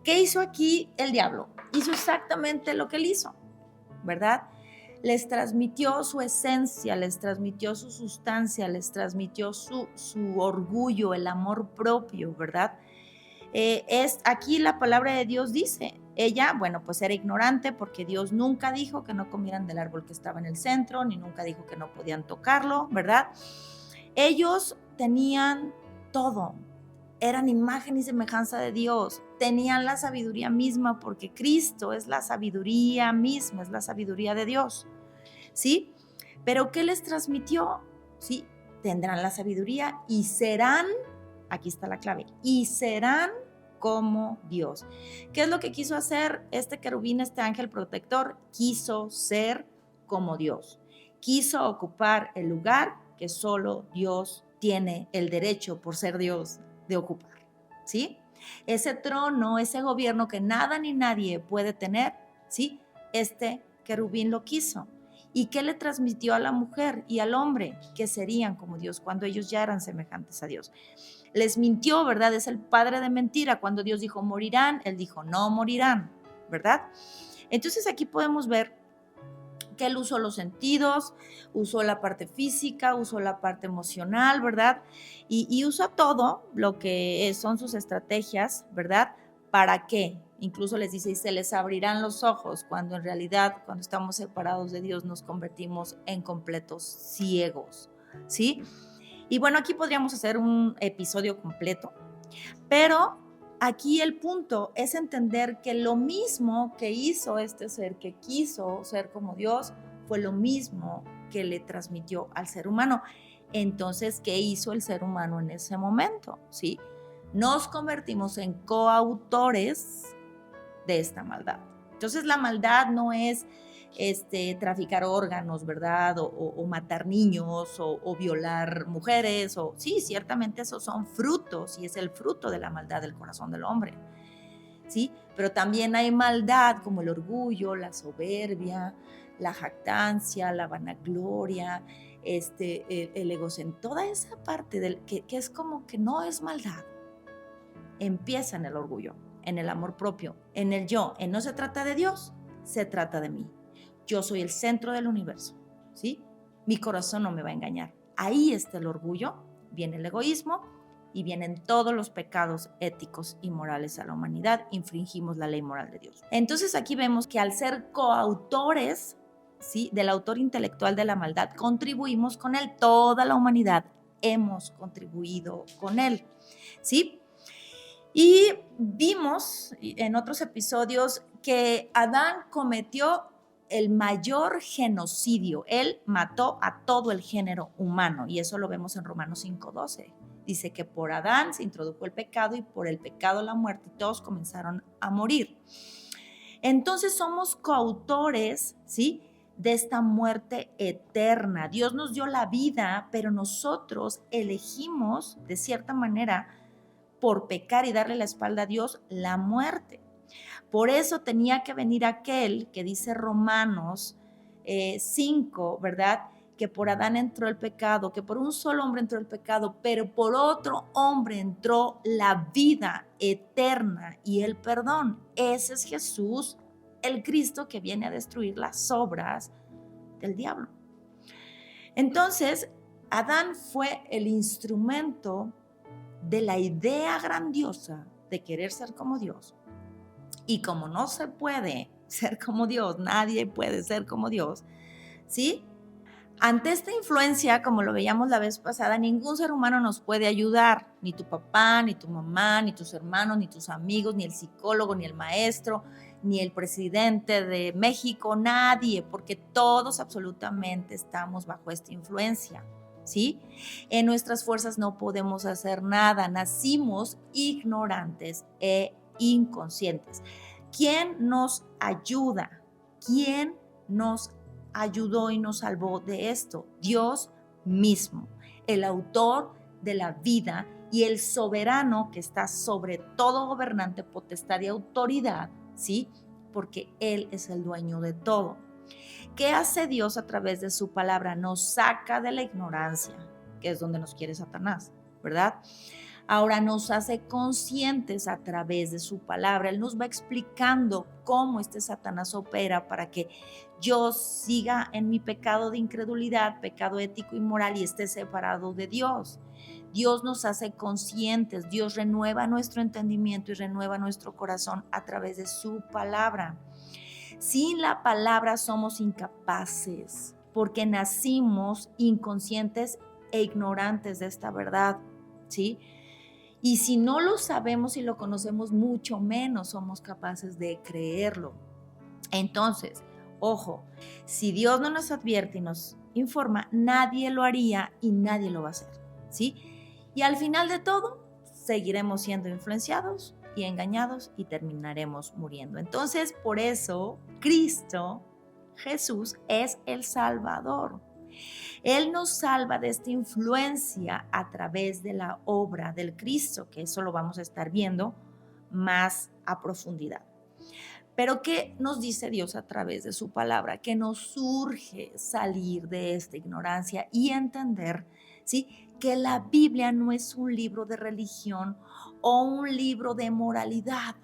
¿qué hizo aquí el diablo? Hizo exactamente lo que él hizo, ¿verdad? Les transmitió su esencia, les transmitió su sustancia, les transmitió su orgullo, el amor propio, ¿verdad? Aquí la palabra de Dios dice, ella, bueno, pues era ignorante porque Dios nunca dijo que no comieran del árbol que estaba en el centro, ni nunca dijo que no podían tocarlo, ¿verdad? Ellos tenían todo, eran imagen y semejanza de Dios, tenían la sabiduría misma porque Cristo es la sabiduría misma, es la sabiduría de Dios, ¿sí? Pero ¿qué les transmitió? Sí, tendrán la sabiduría y serán, aquí está la clave, y serán como Dios. ¿Qué es lo que quiso hacer este querubín, este ángel protector? Quiso ser como Dios, quiso ocupar el lugar que solo Dios tiene el derecho por ser Dios de ocupar, ¿sí? Ese trono, ese gobierno que nada ni nadie puede tener, ¿sí? este querubín lo quiso. ¿Y qué le transmitió a la mujer y al hombre? Que serían como Dios cuando ellos ya eran semejantes a Dios. Les mintió, ¿verdad? Es el padre de mentira. Cuando Dios dijo morirán, él dijo no morirán, ¿verdad? Entonces aquí podemos ver que él usó los sentidos, usó la parte física, usó la parte emocional, ¿verdad? Y usa todo lo que son sus estrategias, ¿verdad? ¿Para qué? Incluso les dice, y se les abrirán los ojos, cuando en realidad, cuando estamos separados de Dios, nos convertimos en completos ciegos, ¿sí? Y bueno, aquí podríamos hacer un episodio completo, pero aquí el punto es entender que lo mismo que hizo este ser que quiso ser como Dios, fue lo mismo que le transmitió al ser humano. Entonces, ¿qué hizo el ser humano en ese momento? ¿Sí? Nos convertimos en coautores de esta maldad. Entonces, la maldad no es traficar órganos, ¿verdad? O matar niños o violar mujeres. Sí, ciertamente esos son frutos y es el fruto de la maldad del corazón del hombre, ¿sí? Pero también hay maldad como el orgullo, la soberbia, la jactancia, la vanagloria, el egocentrismo, toda esa parte que es como que no es maldad, empieza en el orgullo, en el amor propio, en el yo, en no se trata de Dios, se trata de mí. Yo soy el centro del universo, ¿sí? Mi corazón no me va a engañar. Ahí está el orgullo, viene el egoísmo y vienen todos los pecados éticos y morales a la humanidad. Infringimos la ley moral de Dios. Entonces aquí vemos que al ser coautores, ¿sí?, del autor intelectual de la maldad, contribuimos con él. Toda la humanidad hemos contribuido con él, ¿sí? Y vimos en otros episodios que Adán cometió el mayor genocidio. Él mató a todo el género humano y eso lo vemos en Romanos 5:12. Dice que por Adán se introdujo el pecado y por el pecado la muerte y todos comenzaron a morir. Entonces somos coautores, ¿sí?, de esta muerte eterna. Dios nos dio la vida, pero nosotros elegimos de cierta manera, por pecar y darle la espalda a Dios, la muerte. Por eso tenía que venir aquel que dice Romanos 5, ¿verdad? Que por Adán entró el pecado, que por un solo hombre entró el pecado, pero por otro hombre entró la vida eterna y el perdón. Ese es Jesús, el Cristo que viene a destruir las obras del diablo. Entonces, Adán fue el instrumento de la idea grandiosa de querer ser como Dios. Y como no se puede ser como Dios, nadie puede ser como Dios, ¿sí? Ante esta influencia, como lo veíamos la vez pasada, ningún ser humano nos puede ayudar, ni tu papá, ni tu mamá, ni tus hermanos, ni tus amigos, ni el psicólogo, ni el maestro, ni el presidente de México, nadie, porque todos absolutamente estamos bajo esta influencia, ¿sí? En nuestras fuerzas no podemos hacer nada, nacimos ignorantes e inconscientes. ¿Quién nos ayuda? ¿Quién nos ayudó y nos salvó de esto? Dios mismo, el autor de la vida y el soberano que está sobre todo gobernante, potestad y autoridad, ¿sí? Porque Él es el dueño de todo. ¿Qué hace Dios a través de su palabra? Nos saca de la ignorancia, que es donde nos quiere Satanás, ¿verdad? Ahora nos hace conscientes a través de su palabra. Él nos va explicando cómo Satanás opera para que yo siga en mi pecado de incredulidad, pecado ético y moral y esté separado de Dios. Dios nos hace conscientes, Dios renueva nuestro entendimiento y renueva nuestro corazón a través de su palabra. Sin la palabra somos incapaces porque nacimos inconscientes e ignorantes de esta verdad, ¿sí? Y si no lo sabemos y lo conocemos, mucho menos somos capaces de creerlo. Entonces, ojo, si Dios no nos advierte y nos informa, nadie lo haría y nadie lo va a hacer, ¿sí? Y al final de todo, seguiremos siendo influenciados y engañados y terminaremos muriendo. Entonces, por eso, Cristo, Jesús, es el Salvador. Él nos salva de esta influencia a través de la obra del Cristo, que eso lo vamos a estar viendo más a profundidad. Pero ¿qué nos dice Dios a través de su palabra? Que nos urge salir de esta ignorancia y entender, ¿sí?, que la Biblia no es un libro de religión o un libro de moralidad,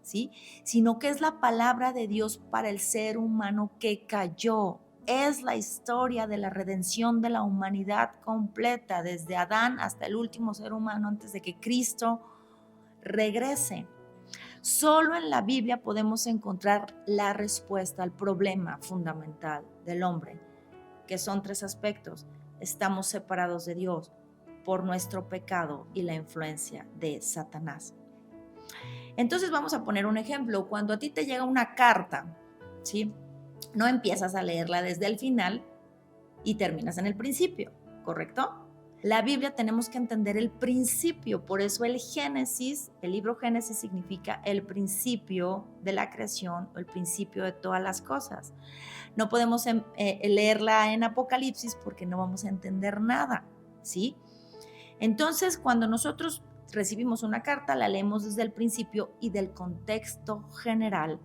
¿sí?, sino que es la palabra de Dios para el ser humano que cayó. Es la historia de la redención de la humanidad completa, desde Adán hasta el último ser humano antes de que Cristo regrese. Solo en la Biblia podemos encontrar la respuesta al problema fundamental del hombre, que son tres aspectos. Estamos separados de Dios por nuestro pecado y la influencia de Satanás. Entonces vamos a poner un ejemplo. Cuando a ti te llega una carta, ¿sí?, no empiezas a leerla desde el final y terminas en el principio, ¿correcto? La Biblia tenemos que entender el principio, por eso el Génesis, el libro Génesis significa el principio de la creación o el principio de todas las cosas. No podemos leerla en Apocalipsis porque no vamos a entender nada, ¿sí? Entonces, cuando nosotros recibimos una carta, la leemos desde el principio y del contexto general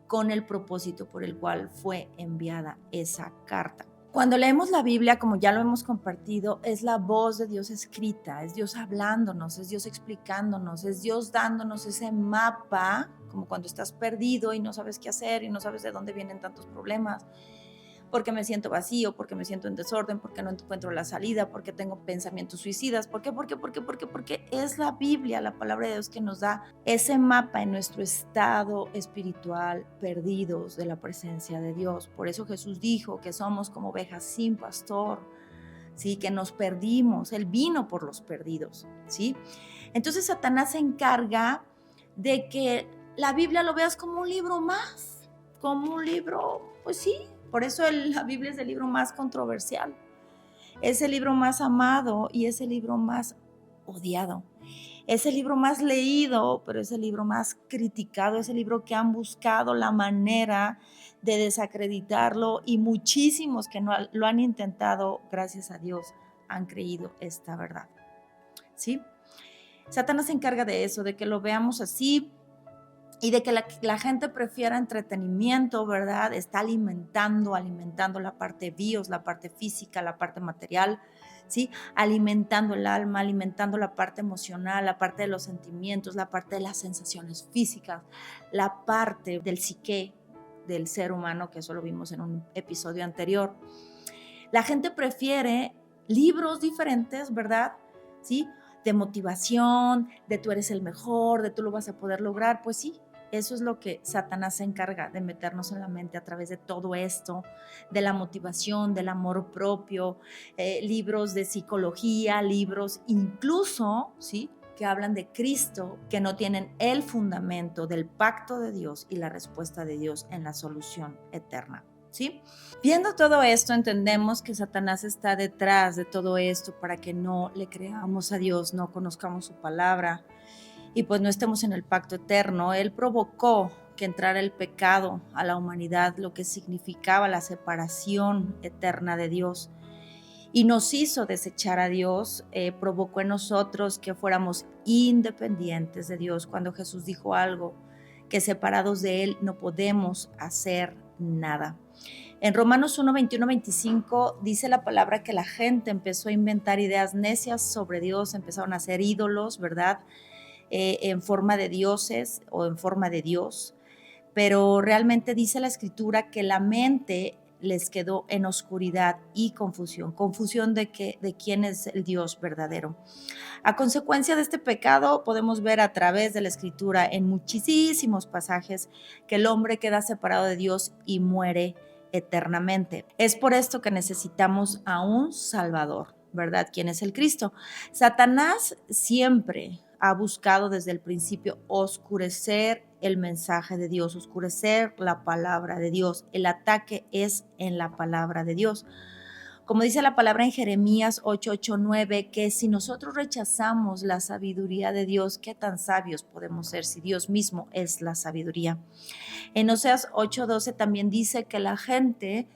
con el propósito por el cual fue enviada esa carta. Cuando leemos la Biblia, como ya lo hemos compartido, es la voz de Dios escrita, es Dios hablándonos, es Dios explicándonos, es Dios dándonos ese mapa, como cuando estás perdido y no sabes qué hacer y no sabes de dónde vienen tantos problemas, porque me siento vacío, porque me siento en desorden, porque no encuentro la salida, porque tengo pensamientos suicidas. ¿Por qué? Porque es la Biblia, la palabra de Dios, que nos da ese mapa en nuestro estado espiritual, perdidos de la presencia de Dios. Por eso Jesús dijo que somos como ovejas sin pastor, ¿sí?, que nos perdimos. Él vino por los perdidos, ¿sí? Entonces Satanás se encarga de que la Biblia lo veas como un libro más, como un libro, pues sí. Por eso la Biblia es el libro más controversial, es el libro más amado y es el libro más odiado. Es el libro más leído, pero es el libro más criticado, es el libro que han buscado la manera de desacreditarlo y muchísimos que no lo han intentado, gracias a Dios, han creído esta verdad, ¿sí? Satanás se encarga de eso, de que lo veamos así, y de que la gente prefiera entretenimiento, ¿verdad? Está alimentando la parte bios, la parte física, la parte material, ¿sí? Alimentando el alma, alimentando la parte emocional, la parte de los sentimientos, la parte de las sensaciones físicas, la parte del psique del ser humano, que eso lo vimos en un episodio anterior. La gente prefiere libros diferentes, ¿verdad? ¿Sí? De motivación, de tú eres el mejor, de tú lo vas a poder lograr. Pues sí, eso es lo que Satanás se encarga de meternos en la mente a través de todo esto, de la motivación, del amor propio, libros de psicología, libros incluso, ¿sí?, que hablan de Cristo, que no tienen el fundamento del pacto de Dios y la respuesta de Dios en la solución eterna, ¿sí? Viendo todo esto, entendemos que Satanás está detrás de todo esto para que no le creamos a Dios, no conozcamos su palabra y pues no estemos en el pacto eterno. Él provocó que entrara el pecado a la humanidad, lo que significaba la separación eterna de Dios, y nos hizo desechar a Dios, provocó en nosotros que fuéramos independientes de Dios, cuando Jesús dijo algo, que separados de Él no podemos hacer nada. En Romanos 1, 21, 25 dice la palabra que la gente empezó a inventar ideas necias sobre Dios, empezaron a hacer ídolos, ¿verdad?, en forma de dioses o en forma de Dios, pero realmente dice la Escritura que la mente les quedó en oscuridad y confusión de quién es el Dios verdadero. A consecuencia de este pecado podemos ver a través de la Escritura en muchísimos pasajes que el hombre queda separado de Dios y muere eternamente. Es por esto que necesitamos a un Salvador, ¿verdad? ¿Quién es el Cristo? Satanás siempre ha buscado desde el principio oscurecer el mensaje de Dios, oscurecer la palabra de Dios. El ataque es en la palabra de Dios. Como dice la palabra en Jeremías 8:9, que si nosotros rechazamos la sabiduría de Dios, ¿qué tan sabios podemos ser si Dios mismo es la sabiduría? En Oseas 8:12 también dice que la gente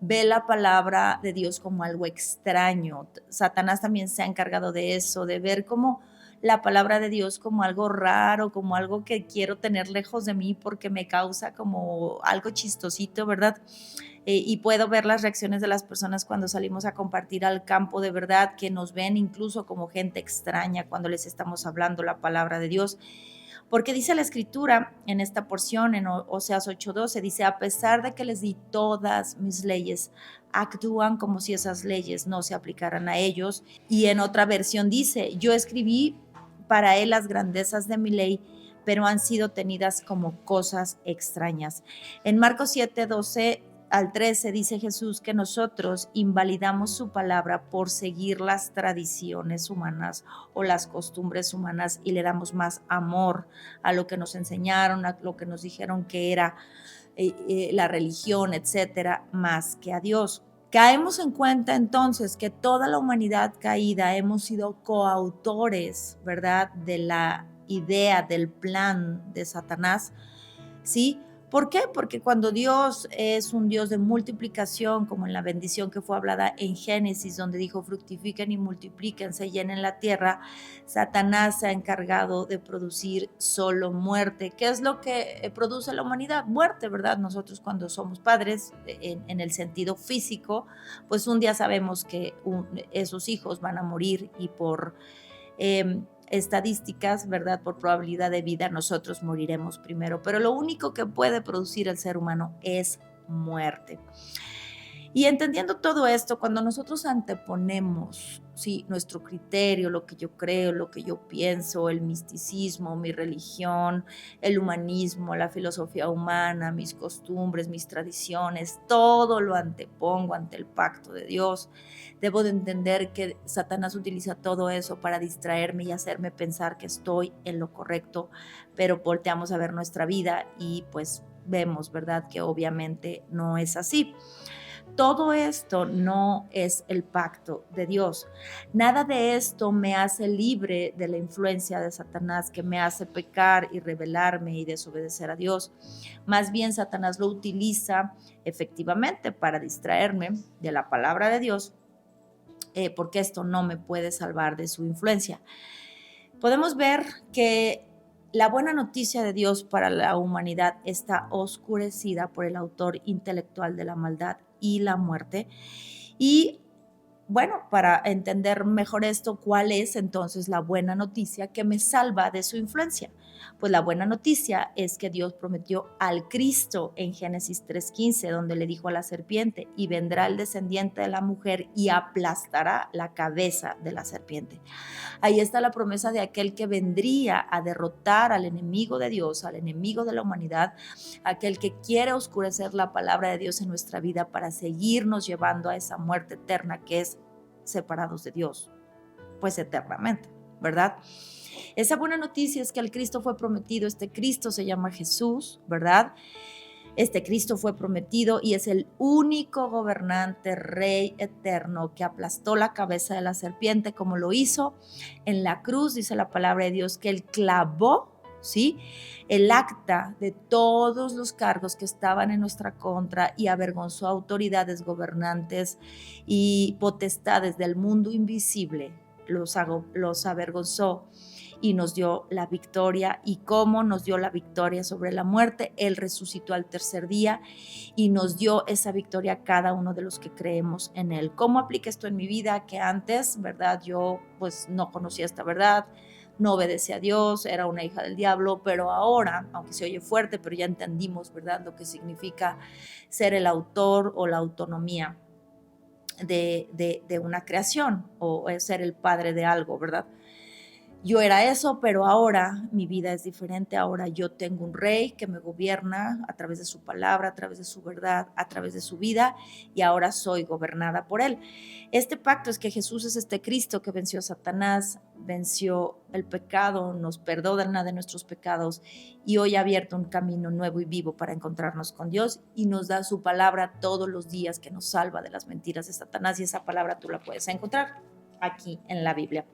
ve la palabra de Dios como algo extraño. Satanás también se ha encargado de eso, de ver cómo la palabra de Dios como algo raro, como algo que quiero tener lejos de mí porque me causa como algo chistosito, ¿verdad? Y puedo ver las reacciones de las personas cuando salimos a compartir al campo de verdad, que nos ven incluso como gente extraña cuando les estamos hablando la palabra de Dios. Porque dice la escritura en esta porción, en Oseas 8:12, dice, a pesar de que les di todas mis leyes, actúan como si esas leyes no se aplicaran a ellos. Y en otra versión dice, yo escribí para él las grandezas de mi ley, pero han sido tenidas como cosas extrañas. En Marcos 7:12 al 13 dice Jesús que nosotros invalidamos su palabra por seguir las tradiciones humanas o las costumbres humanas y le damos más amor a lo que nos enseñaron, a lo que nos dijeron que era la religión, etcétera, más que a Dios. Caemos en cuenta entonces que toda la humanidad caída hemos sido coautores, ¿verdad?, de la idea, del plan de Satanás, ¿sí? ¿Por qué? Porque cuando Dios es un Dios de multiplicación, como en la bendición que fue hablada en Génesis, donde dijo fructifiquen y multiplíquense, llenen la tierra, Satanás se ha encargado de producir solo muerte. ¿Qué es lo que produce la humanidad? Muerte, ¿verdad? Nosotros cuando somos padres, en el sentido físico, pues un día sabemos que esos hijos van a morir y por estadísticas, ¿verdad? Por probabilidad de vida, nosotros moriremos primero, pero lo único que puede producir el ser humano es muerte. Y entendiendo todo esto, cuando nosotros anteponemos, sí, nuestro criterio, lo que yo creo, lo que yo pienso, el misticismo, mi religión, el humanismo, la filosofía humana, mis costumbres, mis tradiciones, todo lo antepongo ante el pacto de Dios, debo de entender que Satanás utiliza todo eso para distraerme y hacerme pensar que estoy en lo correcto, pero volteamos a ver nuestra vida y pues vemos, ¿verdad?, que obviamente no es así. Todo esto no es el pacto de Dios. Nada de esto me hace libre de la influencia de Satanás, que me hace pecar y rebelarme y desobedecer a Dios. Más bien, Satanás lo utiliza efectivamente para distraerme de la palabra de Dios, porque esto no me puede salvar de su influencia. Podemos ver que la buena noticia de Dios para la humanidad está oscurecida por el autor intelectual de la maldad y la muerte. Y bueno, para entender mejor esto, ¿cuál es entonces la buena noticia que me salva de su influencia? Pues la buena noticia es que Dios prometió al Cristo en Génesis 3:15, donde le dijo a la serpiente, y vendrá el descendiente de la mujer y aplastará la cabeza de la serpiente. Ahí está la promesa de aquel que vendría a derrotar al enemigo de Dios, al enemigo de la humanidad, aquel que quiere oscurecer la palabra de Dios en nuestra vida para seguirnos llevando a esa muerte eterna que es separados de Dios, pues eternamente, ¿verdad? Esa buena noticia es que el Cristo fue prometido, este Cristo se llama Jesús, ¿verdad? Este Cristo fue prometido y es el único gobernante, rey eterno que aplastó la cabeza de la serpiente como lo hizo en la cruz, dice la palabra de Dios, que él clavó, ¿sí?, el acta de todos los cargos que estaban en nuestra contra y avergonzó a autoridades, gobernantes y potestades del mundo invisible, los avergonzó y nos dio la victoria. ¿Y cómo nos dio la victoria sobre la muerte? Él resucitó al tercer día y nos dio esa victoria a cada uno de los que creemos en Él. ¿Cómo aplica esto en mi vida? Que antes, ¿verdad?, yo pues no conocía esta verdad, no obedecía a Dios, era una hija del diablo, pero ahora, aunque se oye fuerte, pero ya entendimos, ¿verdad?, lo que significa ser el autor o la autonomía de una creación o ser el padre de algo, ¿verdad? Yo era eso, pero ahora mi vida es diferente. Ahora yo tengo un rey que me gobierna a través de su palabra, a través de su verdad, a través de su vida, y ahora soy gobernada por él. Este pacto es que Jesús es este Cristo que venció a Satanás, venció el pecado, nos perdona de nuestros pecados y hoy ha abierto un camino nuevo y vivo para encontrarnos con Dios y nos da su palabra todos los días que nos salva de las mentiras de Satanás, y esa palabra tú la puedes encontrar aquí en la Biblia.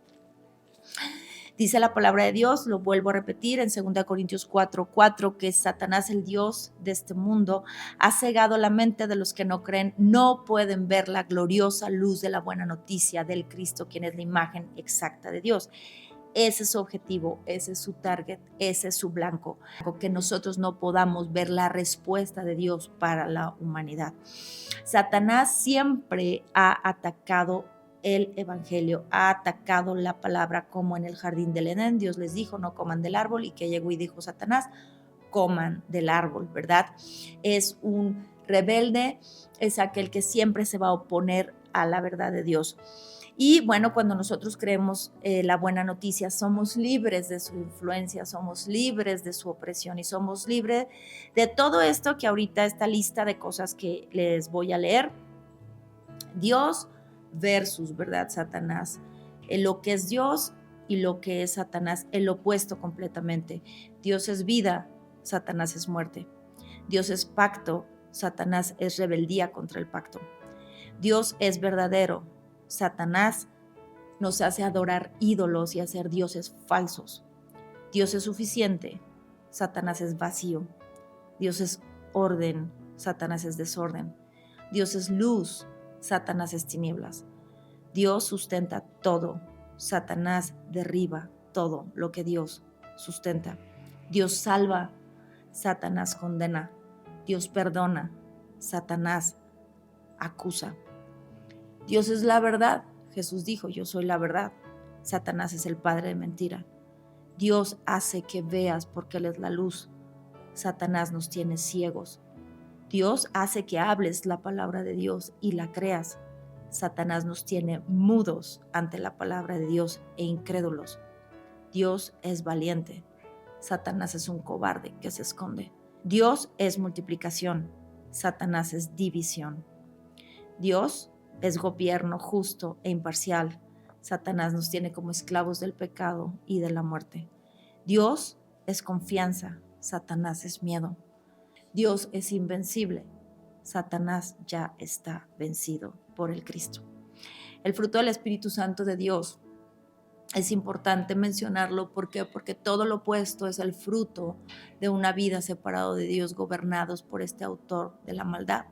Dice la palabra de Dios, lo vuelvo a repetir en 2 Corintios 4:4, que Satanás, el Dios de este mundo, ha cegado la mente de los que no creen, no pueden ver la gloriosa luz de la buena noticia del Cristo, quien es la imagen exacta de Dios. Ese es su objetivo, ese es su target, ese es su blanco. Que nosotros no podamos ver la respuesta de Dios para la humanidad. Satanás siempre ha atacado el evangelio, ha atacado la palabra, como en el jardín del Edén. Dios les dijo, no coman del árbol, y que llegó y dijo Satanás, coman del árbol, ¿verdad? Es un rebelde, es aquel que siempre se va a oponer a la verdad de Dios. Y bueno, cuando nosotros creemos la buena noticia, somos libres de su influencia, somos libres de su opresión y somos libres de todo esto que ahorita, esta lista de cosas que les voy a leer. Dios versus, ¿verdad? Satanás. Lo que es Dios y lo que es Satanás, el opuesto completamente. Dios es vida, Satanás es muerte. Dios es pacto, Satanás es rebeldía contra el pacto. Dios es verdadero, Satanás nos hace adorar ídolos y hacer dioses falsos. Dios es suficiente, Satanás es vacío. Dios es orden, Satanás es desorden. Dios es luz, Satanás es tinieblas. Dios sustenta todo, Satanás derriba todo lo que Dios sustenta. Dios salva, Satanás condena. Dios perdona, Satanás acusa. Dios es la verdad. Jesús dijo, yo soy la verdad. Satanás es el padre de mentira. Dios hace que veas porque Él es la luz. Satanás nos tiene ciegos. Dios hace que hables la palabra de Dios y la creas. Satanás nos tiene mudos ante la palabra de Dios e incrédulos. Dios es valiente. Satanás es un cobarde que se esconde. Dios es multiplicación. Satanás es división. Dios es gobierno justo e imparcial. Satanás nos tiene como esclavos del pecado y de la muerte. Dios es confianza. Satanás es miedo. Dios es invencible. Satanás ya está vencido por el Cristo. El fruto del Espíritu Santo de Dios es importante mencionarlo. ¿Por qué? Porque todo lo opuesto es el fruto de una vida separado de Dios, gobernados por este autor de la maldad.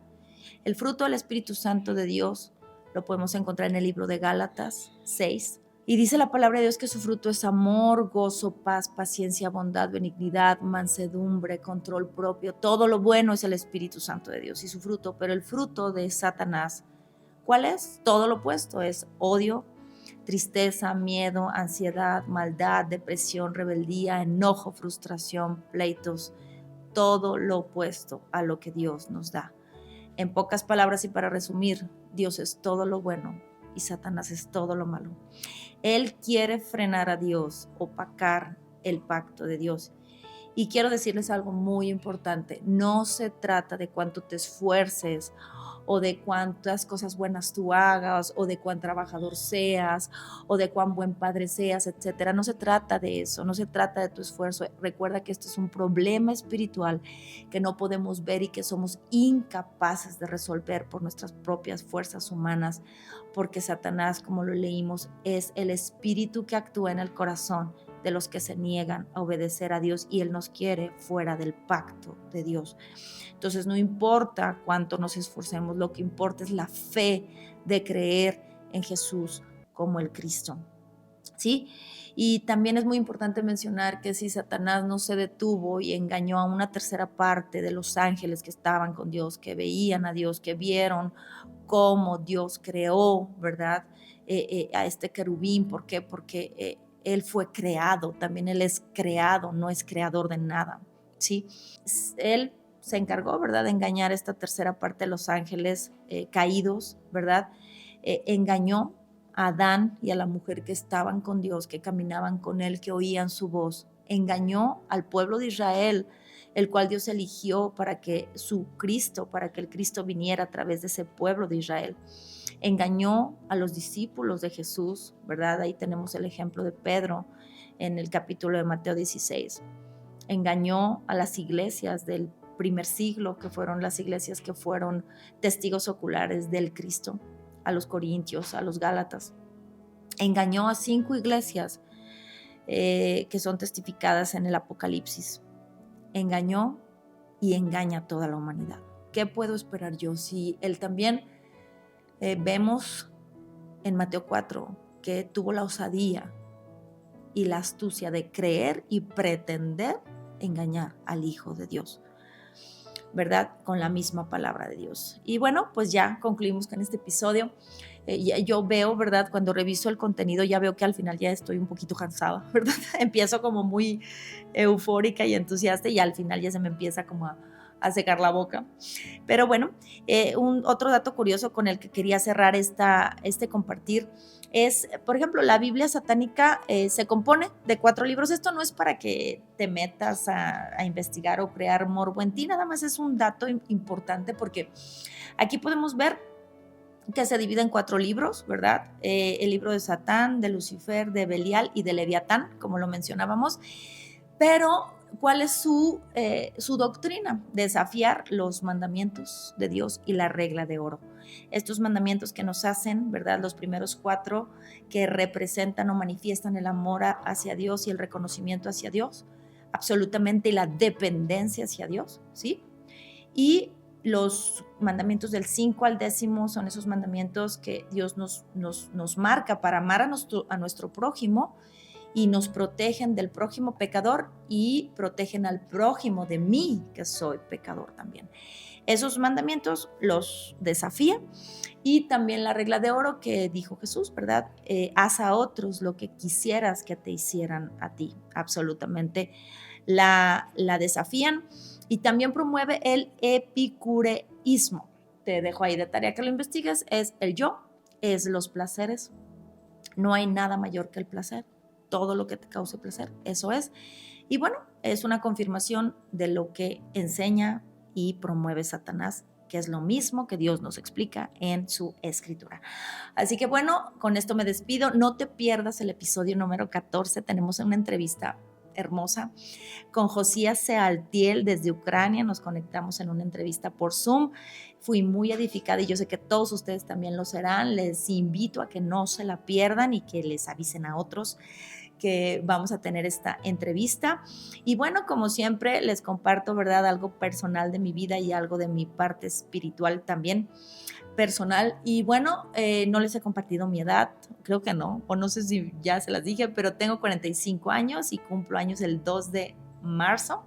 El fruto del Espíritu Santo de Dios lo podemos encontrar en el libro de Gálatas 6. Y dice la palabra de Dios que su fruto es amor, gozo, paz, paciencia, bondad, benignidad, mansedumbre, control propio. Todo lo bueno es el Espíritu Santo de Dios y su fruto. Pero el fruto de Satanás, ¿cuál es? Todo lo opuesto, es odio, tristeza, miedo, ansiedad, maldad, depresión, rebeldía, enojo, frustración, pleitos. Todo lo opuesto a lo que Dios nos da. En pocas palabras y para resumir, Dios es todo lo bueno y Satanás es todo lo malo. Él quiere frenar a Dios, opacar el pacto de Dios. Y quiero decirles algo muy importante. No se trata de cuánto te esfuerces o de cuántas cosas buenas tú hagas o de cuán trabajador seas o de cuán buen padre seas, etcétera. No se trata de eso, no se trata de tu esfuerzo. Recuerda que esto es un problema espiritual que no podemos ver y que somos incapaces de resolver por nuestras propias fuerzas humanas, porque Satanás, como lo leímos, es el espíritu que actúa en el corazón de los que se niegan a obedecer a Dios y Él nos quiere fuera del pacto de Dios. Entonces no importa cuánto nos esforcemos, lo que importa es la fe de creer en Jesús como el Cristo. ¿Sí? Y también es muy importante mencionar que si Satanás no se detuvo y engañó a una tercera parte de los ángeles que estaban con Dios, que veían a Dios, que vieron cómo Dios creó, ¿verdad? A este querubín. ¿Por qué? Porque él fue creado, también Él es creado, no es creador de nada, ¿sí? Él se encargó, ¿verdad?, de engañar a esta tercera parte de los ángeles caídos, ¿verdad? Engañó a Adán y a la mujer que estaban con Dios, que caminaban con Él, que oían su voz. Engañó al pueblo de Israel, el cual Dios eligió para que el Cristo viniera a través de ese pueblo de Israel. Engañó a los discípulos de Jesús, ¿verdad? Ahí tenemos el ejemplo de Pedro en el capítulo de Mateo 16. Engañó a las iglesias del primer siglo, que fueron las iglesias que fueron testigos oculares del Cristo, a los corintios, a los gálatas. Engañó a 5 iglesias que son testificadas en el Apocalipsis. Engañó y engaña a toda la humanidad. ¿Qué puedo esperar yo si él también... vemos en Mateo 4 que tuvo la osadía y la astucia de creer y pretender engañar al Hijo de Dios, ¿verdad? Con la misma palabra de Dios. Y bueno, pues ya concluimos con este episodio. Yo veo, ¿verdad? Cuando reviso el contenido, ya veo que al final ya estoy un poquito cansada, ¿verdad? Empiezo como muy eufórica y entusiasta y al final ya se me empieza como a secar la boca. Pero bueno, otro dato curioso con el que quería cerrar este compartir es, por ejemplo, la Biblia satánica se compone de 4 libros. Esto no es para que te metas a investigar o crear morbo en ti, nada más es un dato importante porque aquí podemos ver que se divide en 4 libros, ¿verdad? El libro de Satán, de Lucifer, de Belial y de Leviatán, como lo mencionábamos. Pero, ¿cuál es su doctrina? Desafiar los mandamientos de Dios y la regla de oro. Estos mandamientos que nos hacen, ¿verdad? Los primeros 4 que representan o manifiestan el amor hacia Dios y el reconocimiento hacia Dios, absolutamente, y la dependencia hacia Dios, ¿sí? Y los mandamientos del 5 al 10 son esos mandamientos que Dios nos marca para amar a nuestro prójimo y nos protegen del prójimo pecador y protegen al prójimo de mí, que soy pecador también. Esos mandamientos los desafía y también la regla de oro que dijo Jesús, ¿verdad? Haz a otros lo que quisieras que te hicieran a ti. Absolutamente la desafían y también promueve el epicureísmo. Te dejo ahí de tarea que lo investigues. Es el yo, es los placeres. No hay nada mayor que el placer. Todo lo que te cause placer, eso es. Y bueno, es una confirmación de lo que enseña y promueve Satanás, que es lo mismo que Dios nos explica en su escritura. Así que bueno, con esto me despido. No te pierdas el episodio número 14. Tenemos una entrevista hermosa con Josías Sealtiel desde Ucrania. Nos conectamos en una entrevista por Zoom. Fui muy edificada y yo sé que todos ustedes también lo serán. Les invito a que no se la pierdan y que les avisen a otros que vamos a tener esta entrevista. Y bueno, como siempre, les comparto, ¿verdad? Algo personal de mi vida y algo de mi parte espiritual también personal. Y bueno, no les he compartido mi edad, creo que no, o no sé si ya se las dije, pero tengo 45 años y cumplo años el 2 de marzo.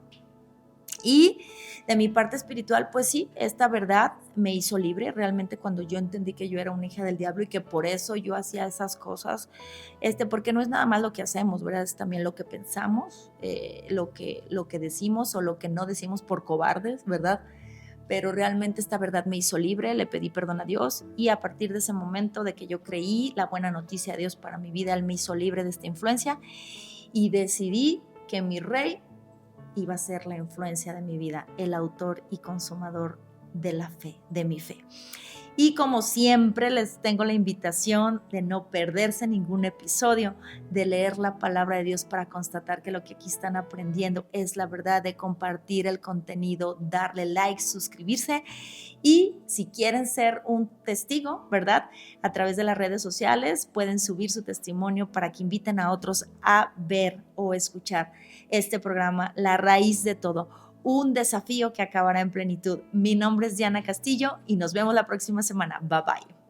Y de mi parte espiritual, pues sí, esta verdad me hizo libre realmente cuando yo entendí que yo era una hija del diablo y que por eso yo hacía esas cosas, porque no es nada más lo que hacemos, ¿verdad? Es también lo que pensamos, lo que decimos o lo que no decimos por cobardes, ¿verdad? Pero realmente esta verdad me hizo libre, le pedí perdón a Dios y a partir de ese momento de que yo creí la buena noticia de Dios para mi vida, Él me hizo libre de esta influencia y decidí que mi rey iba a ser la influencia de mi vida, el autor y consumador de la fe, de mi fe. Y como siempre les tengo la invitación de no perderse ningún episodio, de leer la palabra de Dios para constatar que lo que aquí están aprendiendo es la verdad, de compartir el contenido, darle like, suscribirse y si quieren ser un testigo, ¿verdad? A través de las redes sociales pueden subir su testimonio para que inviten a otros a ver o escuchar este programa, La Raíz de Todo. Un desafío que acabará en plenitud. Mi nombre es Diana Castillo y nos vemos la próxima semana. Bye bye.